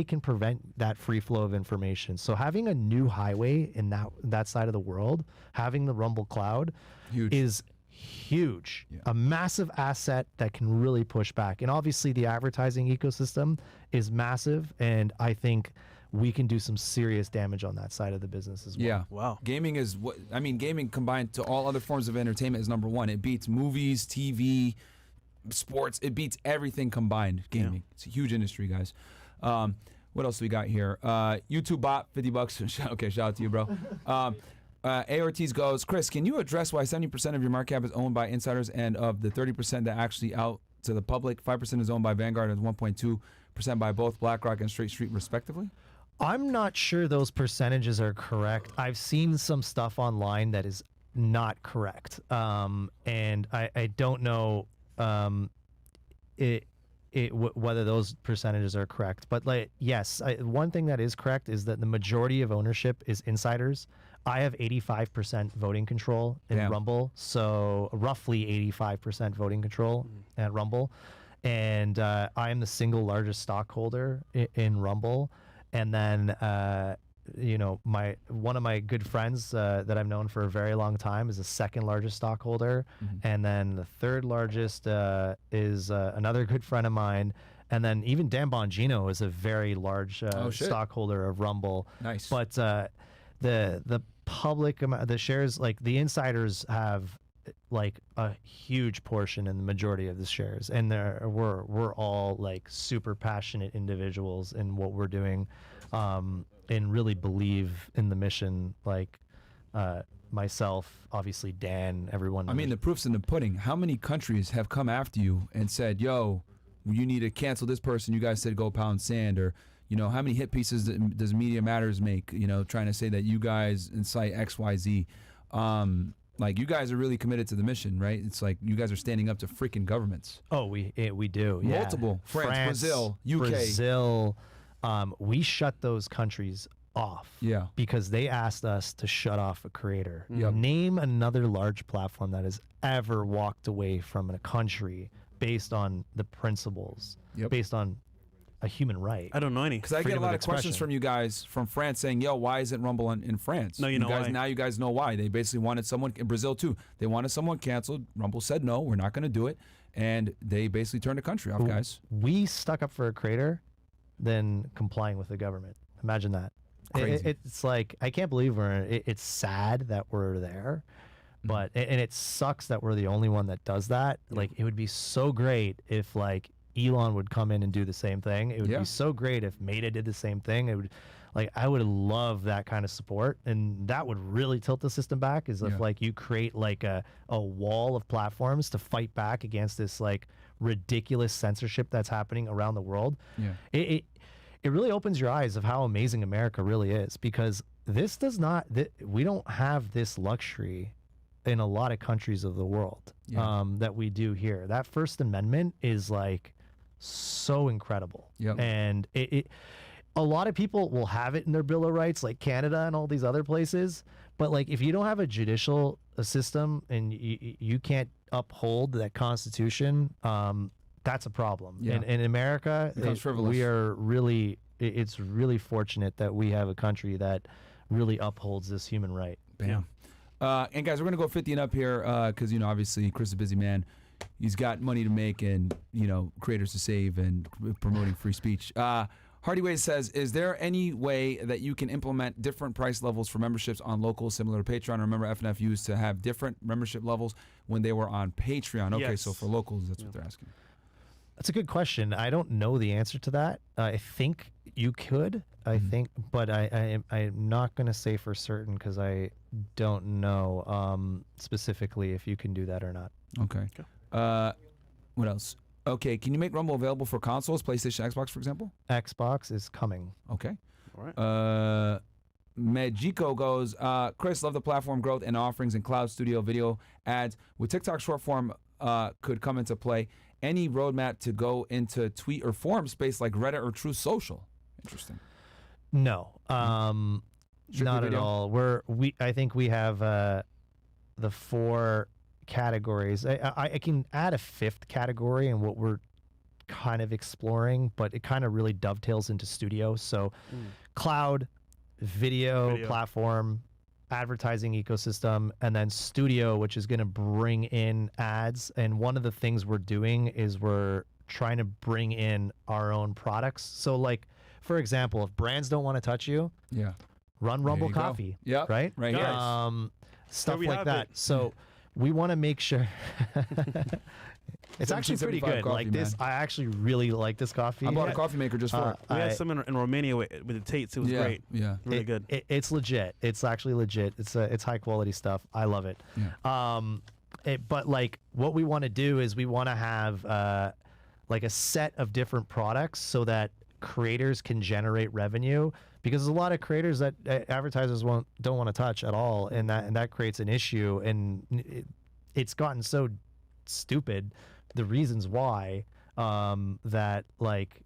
can prevent that free flow of information. So having a new highway in that side of the world, having the Rumble Cloud is huge. A massive asset that can really push back. And obviously the advertising ecosystem is massive, and I think we can do some serious damage on that side of the business as well. Yeah. Wow. Gaming is gaming combined to all other forms of entertainment is number one. It beats movies, TV, sports. It beats everything combined. Gaming. It's a huge industry, guys. What else do we got here? YouTube bot, $50. Okay, shout out to you, bro. Ortiz goes, Chris, can you address why 70% of your market cap is owned by insiders, and of the 30% that actually out to the public, 5% is owned by Vanguard and 1.2% by both BlackRock and Straight Street, respectively? I'm not sure those percentages are correct. I've seen some stuff online that is not correct, and I don't know. whether those percentages are correct. But like, yes, one thing that is correct is that the majority of ownership is insiders. I have 85% voting control in Damn. Rumble, so roughly 85% voting control at Rumble. And I am the single largest stockholder in Rumble. And then, one of my good friends that I've known for a very long time is the second largest stockholder. And then the third largest is another good friend of mine. And then even Dan Bongino is a very large stockholder of Rumble. Nice. But the public amount, the shares, like the insiders have like a huge portion in the majority of the shares, and we're all like super passionate individuals in what we're doing, and really believe in the mission. Like myself, obviously Dan, everyone. I mean, the proof's in the pudding. How many countries have come after you and said, "Yo, you need to cancel this person"? You guys said go pound sand, or how many hit pieces does Media Matters make? Trying to say that you guys incite XYZ. Like, you guys are really committed to the mission, right? It's like you guys are standing up to freaking governments. Oh, we do. Yeah. Multiple. France, Brazil, UK. Brazil. We shut those countries off. Yeah. Because they asked us to shut off a creator. Yep. Name another large platform that has ever walked away from a country based on the principles, based on a human right. I don't know any. Because I get a lot of questions from you guys from France saying, "Yo, why isn't Rumble in France?" No, you know guys, why. Now you guys know why. They basically wanted someone in Brazil too. They wanted someone canceled. Rumble said, "No, we're not going to do it," and they basically turned the country off, guys. We stuck up for a creator than complying with the government. Imagine that. Crazy. It's like, I can't believe it's sad that we're there, but and it sucks that we're the only one that does that. Like, it would be so great if like Elon would come in and do the same thing. It would be so great if Meta did the same thing. It would, like, I would love that kind of support, and that would really tilt the system back. Is if like you create like a wall of platforms to fight back against this like ridiculous censorship that's happening around the world. Yeah, it really opens your eyes of how amazing America really is, because this does not. We don't have this luxury in a lot of countries of the world that we do here. That First Amendment is like so incredible. And a lot of people will have it in their Bill of Rights, like Canada and all these other places, but like if you don't have a judicial system and you can't uphold that Constitution, that's a problem. And in America, we are really, it's really fortunate that we have a country that really upholds this human right. Bam. And guys, we're gonna go 50 and up here because obviously Chris is a busy man. He's got money to make and creators to save and promoting free speech. Hardy Ways says, is there any way that you can implement different price levels for memberships on local, similar to Patreon? Remember, FNF used to have different membership levels when they were on Patreon. Okay, so for locals, that's what they're asking. That's a good question. I don't know the answer to that. I think you could. I think, but I'm not going to say for certain because I don't know specifically if you can do that or not. Okay. What else? Okay, can you make Rumble available for consoles, PlayStation, Xbox, for example? Xbox is coming. Okay. All right. Majiko goes, Chris, love the platform growth and offerings in cloud studio video ads. With TikTok short form could come into play. Any roadmap to go into tweet or forum space like Reddit or True Social? Interesting. No, not at all. I think we have the 4 categories. I can add a 5th category in what we're kind of exploring, but it kind of really dovetails into studio. So cloud, video platform, advertising ecosystem, and then studio, which is going to bring in ads. And one of the things we're doing is we're trying to bring in our own products. So like, for example, if brands don't want to touch you, run Rumble Coffee. Yeah, right here. Stuff like that. So we want to make sure it's actually pretty good. Coffee, like this, I actually really like this coffee. I bought a coffee maker just for it. We had some in Romania with the Tates. It was great. Yeah, really good. It's legit. It's actually legit. It's high quality stuff. I love it. But like what we want to do is we want to have like a set of different products so that creators can generate revenue, because there's a lot of creators that advertisers don't want to touch at all, and that creates an issue, and it's gotten so stupid, the reasons why, that like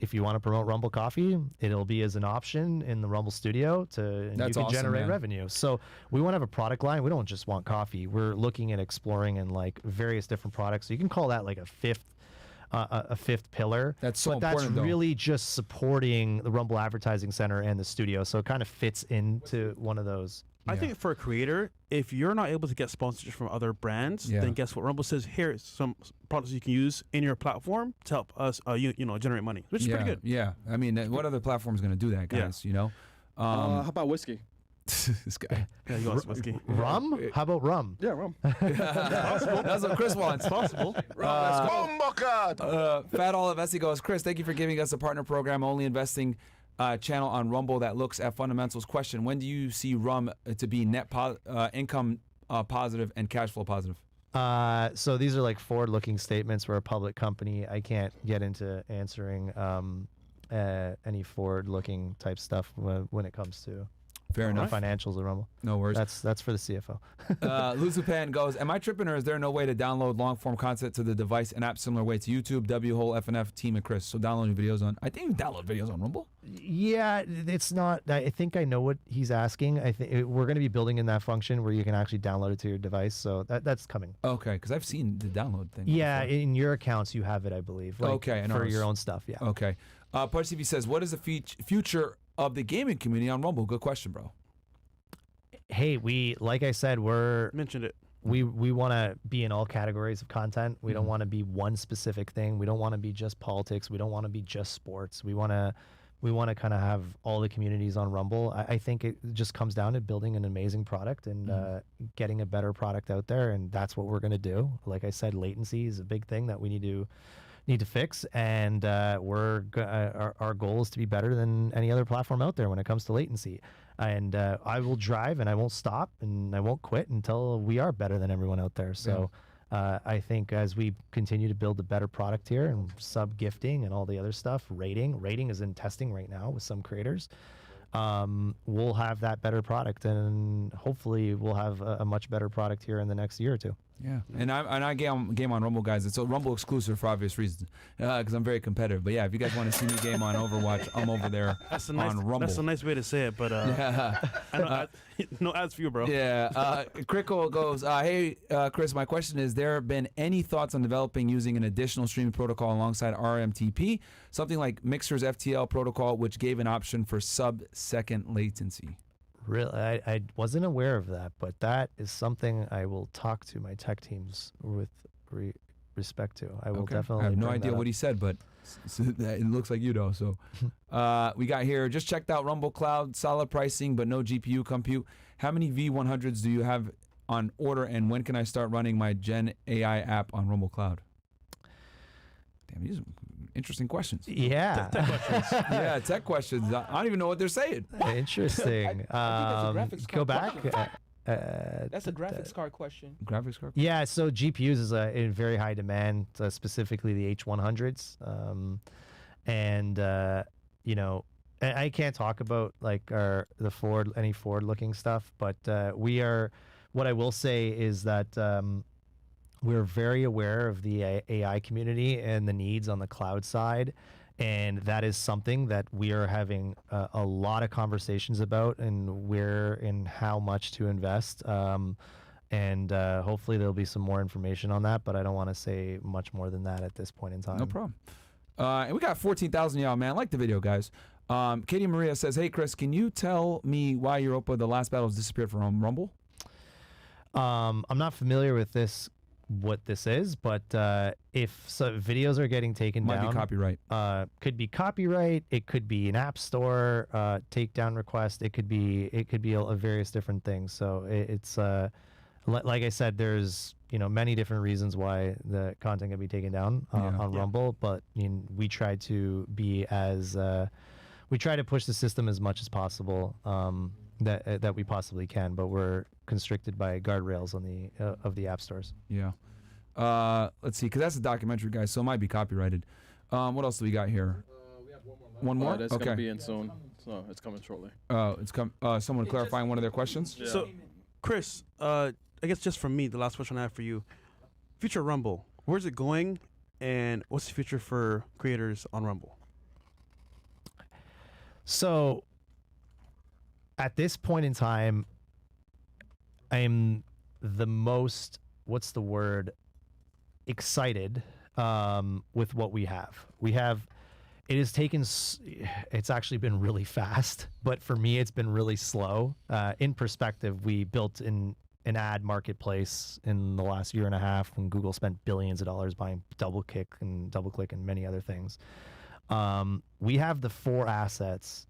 if you want to promote Rumble Coffee, it'll be as an option in the Rumble Studio and That's you can awesome, generate man. revenue. So we want to have a product line. We don't just want coffee. We're looking at exploring and like various different products. So you can call that like a fifth pillar. That's so but important, that's though. really just supporting the Rumble Advertising Center and the studio. So it kind of fits into one of those. I think for a creator, if you're not able to get sponsorship from other brands, Yeah. then guess what? Rumble says, here's some products you can use in your platform to help us, you know, generate money, which is pretty good. Yeah, I mean, what other platform is going to do that, guys? You know, How about whiskey? this guy. Yeah, you want some whiskey. Rum? How about rum? Yeah, rum. That's what Chris wants. Possible. Fat Olive Essie goes, Chris, thank you for giving us a partner program, only investing channel on Rumble that looks at fundamentals. Question: when do you see Rum to be net income positive and cash flow positive? So these are like forward-looking statements. We're a public company. I can't get into answering any forward-looking type stuff when it comes to Fair enough. financials of Rumble. No worries. That's for the CFO. Luzupan goes, am I tripping or is there no way to download long-form content to the device and app similar way to YouTube, W-Hole, FNF, Team, and Chris? So downloading videos on, I think you download videos on Rumble. Yeah, it's not. I think I know what he's asking. I think we're going to be building in that function where you can actually download it to your device. So that's coming. Okay, because I've seen the download thing. Yeah, before. in your accounts you have it, I believe. Like, Okay, I know. for your own stuff. Yeah. Okay. Punch TV says, what is the future of the gaming community on Rumble? Good question, bro. Hey, like I said, Mentioned it. we want to be in all categories of content. We don't want to be one specific thing. We don't want to be just politics. We don't want to be just sports. We want to kind of have all the communities on Rumble. I think it just comes down to building an amazing product and getting a better product out there, and that's what we're going to do. Like I said, latency is a big thing that we need to fix, and our goal is to be better than any other platform out there when it comes to latency. And I will drive, and I won't stop, and I won't quit until we are better than everyone out there. So I think as we continue to build a better product here, and sub gifting and all the other stuff, rating is in testing right now with some creators. We'll have that better product, and hopefully we'll have a much better product here in the next year or two. Yeah, and I game on Rumble, guys. It's a Rumble exclusive for obvious reasons, because I'm very competitive. But yeah, if you guys want to see me game on Overwatch, I'm over there on Rumble. That's a nice way to say it, but no ads for you, bro. Yeah, Crickle goes, hey, Chris, my question is, there been any thoughts on developing using an additional streaming protocol alongside RMTP, something like Mixer's FTL protocol, which gave an option for sub-second latency? Really, I wasn't aware of that, but that is something I will talk to my tech teams with respect to. I will definitely. I have no bring idea that what up. he said, but it looks like you know. So we got here, just checked out Rumble Cloud, solid pricing, but no GPU compute. How many V100s do you have on order, and when can I start running my Gen AI app on Rumble Cloud? Damn, these are interesting questions. Yeah. Tech questions. Yeah, tech questions. I don't even know what they're saying. Interesting. I think that's a graphics Go card back. That's a graphics card question. Graphics card? Yeah, so GPUs is in very high demand, specifically the H100s. You know, I can't talk about like any forward-looking stuff, but what I will say is that we're very aware of the AI community and the needs on the cloud side. And that is something that we are having a lot of conversations about, and where and how much to invest. Hopefully there'll be some more information on that, but I don't want to say much more than that at this point in time. No problem. And we got 14,000 y'all, man. Like the video, guys. Katie Maria says, hey, Chris, can you tell me why Europa, the last battle, has disappeared from Rumble? I'm not familiar with what this is, but if videos are getting taken down, Might be copyright. Could be copyright. It could be an app store takedown request. It could be a various different things. So it's like I said, there's many different reasons why the content can be taken down on Rumble, but we try to be we try to push the system as much as possible that we possibly can, but we're constricted by guardrails on of the app stores. Yeah. Let's see, because that's a documentary, guys, so it might be copyrighted. What else do we got here? We have one more. One more? That's Okay. gonna be in soon, so it's coming shortly. Someone clarifying one of their questions? Yeah. So, Chris, I guess just from me, the last question I have for you: future Rumble, where's it going, And what's the future for creators on Rumble? So at this point in time, I'm the most, what's the word, excited with what we have. It has taken, it's actually been really fast, but for me, it's been really slow. In perspective, we built an ad marketplace in the last year and a half when Google spent billions of dollars buying DoubleClick and many other things. We have the 4 assets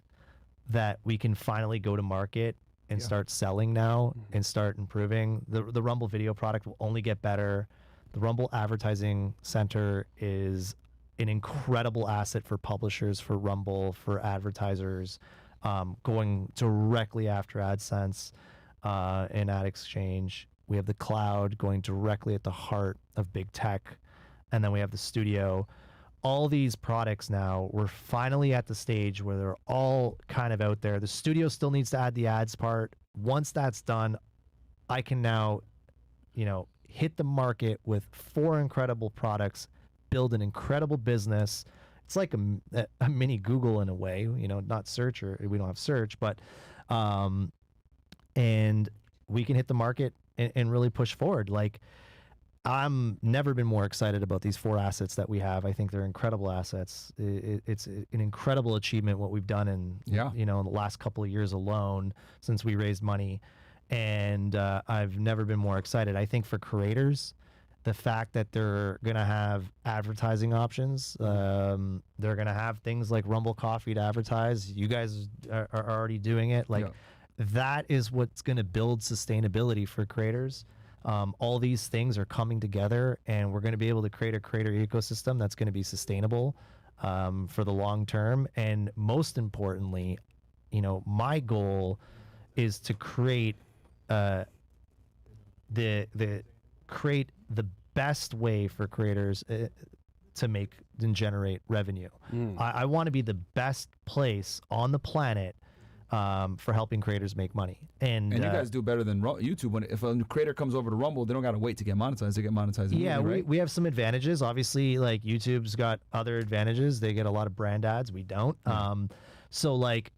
that we can finally go to market and start selling now and start improving. The Rumble video product will only get better. The Rumble Advertising Center is an incredible asset for publishers, for Rumble, for advertisers, going directly after AdSense and Ad Exchange. We have the cloud going directly at the heart of big tech. And then we have the studio. All these products now, we're finally at the stage where they're all kind of out there. The studio still needs to add the ads part. Once that's done, I can now, hit the market with 4 incredible products, build an incredible business. It's like a mini Google in a way, not search, or we don't have search, but and we can hit the market and really push forward. Like, I'm never been more excited about these 4 assets that we have. I think they're incredible assets. It's an incredible achievement what we've done in the last couple of years alone since we raised money. And I've never been more excited. I think for creators, the fact that they're going to have advertising options, they're going to have things like Rumble Coffee to advertise. You guys are already doing it. That is what's going to build sustainability for creators. All these things are coming together, and we're going to be able to create a creator ecosystem that's going to be sustainable for the long term. And most importantly, my goal is to create create the best way for creators to make and generate revenue. I want to be the best place on the planet for helping creators make money. And you guys do better than YouTube. If a creator comes over to Rumble, they don't got to wait to get monetized. They get monetized immediately, right? We have some advantages. Obviously, like YouTube's got other advantages. They get a lot of brand ads. We don't. So like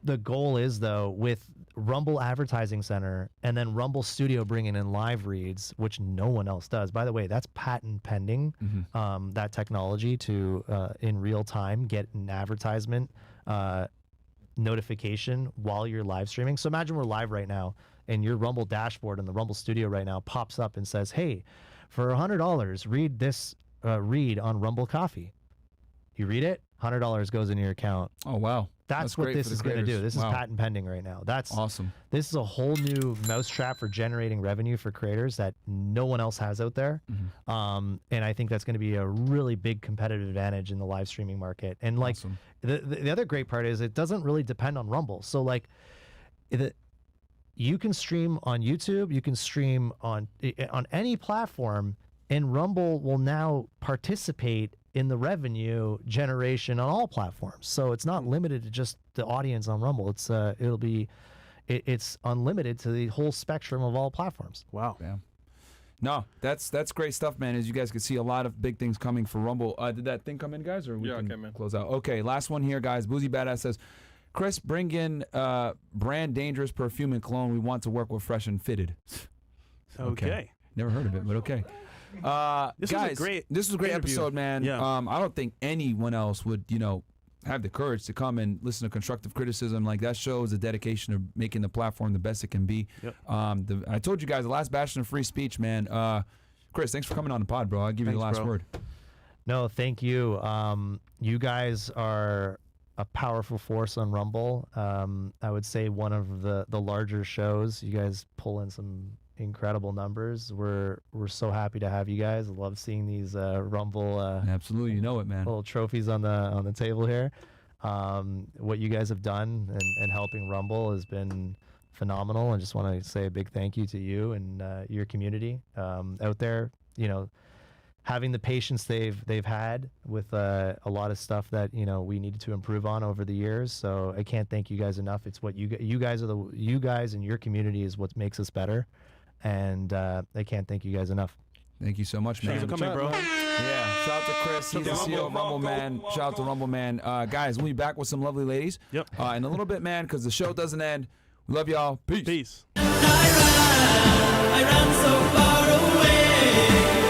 the goal is, though, with Rumble Advertising Center and then Rumble Studio bringing in live reads, which no one else does. By the way, that's patent pending, that technology to in real time get an advertisement notification while you're live streaming. So imagine we're live right now and your Rumble dashboard in the Rumble Studio right now pops up and says, hey, for $100, read this read on Rumble Coffee. You read it, $100 goes into your account. Oh, wow. That's what this is going to do. This is patent pending right now. That's awesome. This is a whole new mousetrap for generating revenue for creators that no one else has out there. And I think that's going to be a really big competitive advantage in the live streaming market. And like the other great part is it doesn't really depend on Rumble. So like you can stream on YouTube, you can stream on any platform, and Rumble will now participate in the revenue generation on all platforms. So it's not limited to just the audience on Rumble. It's it's unlimited to the whole spectrum of all platforms. Wow. Yeah. No, that's great stuff, man. As you guys can see, a lot of big things coming for Rumble. Did that thing come in, guys, or we can close out? Okay, last one here, guys. Boozy Badass says, Chris, bring in brand dangerous perfume and cologne. We want to work with Fresh and Fitted. Okay. Never heard of it, but okay. This guys, this was a great episode, man. Yeah. I don't think anyone else would, have the courage to come and listen to constructive criticism. Like, that shows the dedication of making the platform the best it can be. Yep. I told you guys, the last bastion of free speech, man. Chris, thanks for coming on the pod, bro. I'll give you the last word. No, thank you. You guys are a powerful force on Rumble. I would say one of the larger shows. You guys pull in some incredible numbers. We're so happy to have you guys. I love seeing these Rumble absolutely, you know it, man. Little trophies on the table here. What you guys have done and helping Rumble has been phenomenal. I just want to say a big thank you to you and your community out there. Having the patience they've had with a lot of stuff that we needed to improve on over the years. So I can't thank you guys enough. It's what you guys and your community is what makes us better. And I can't thank you guys enough. Thank you so much, man. Thanks for coming, bro. Yeah, shout out to Chris. He's the CEO of Rumble Man. Shout out to Rumble Man. Guys, we'll be back with some lovely ladies. Yep. In a little bit, man, because the show doesn't end. We love y'all. Peace. Peace. I ran so far away.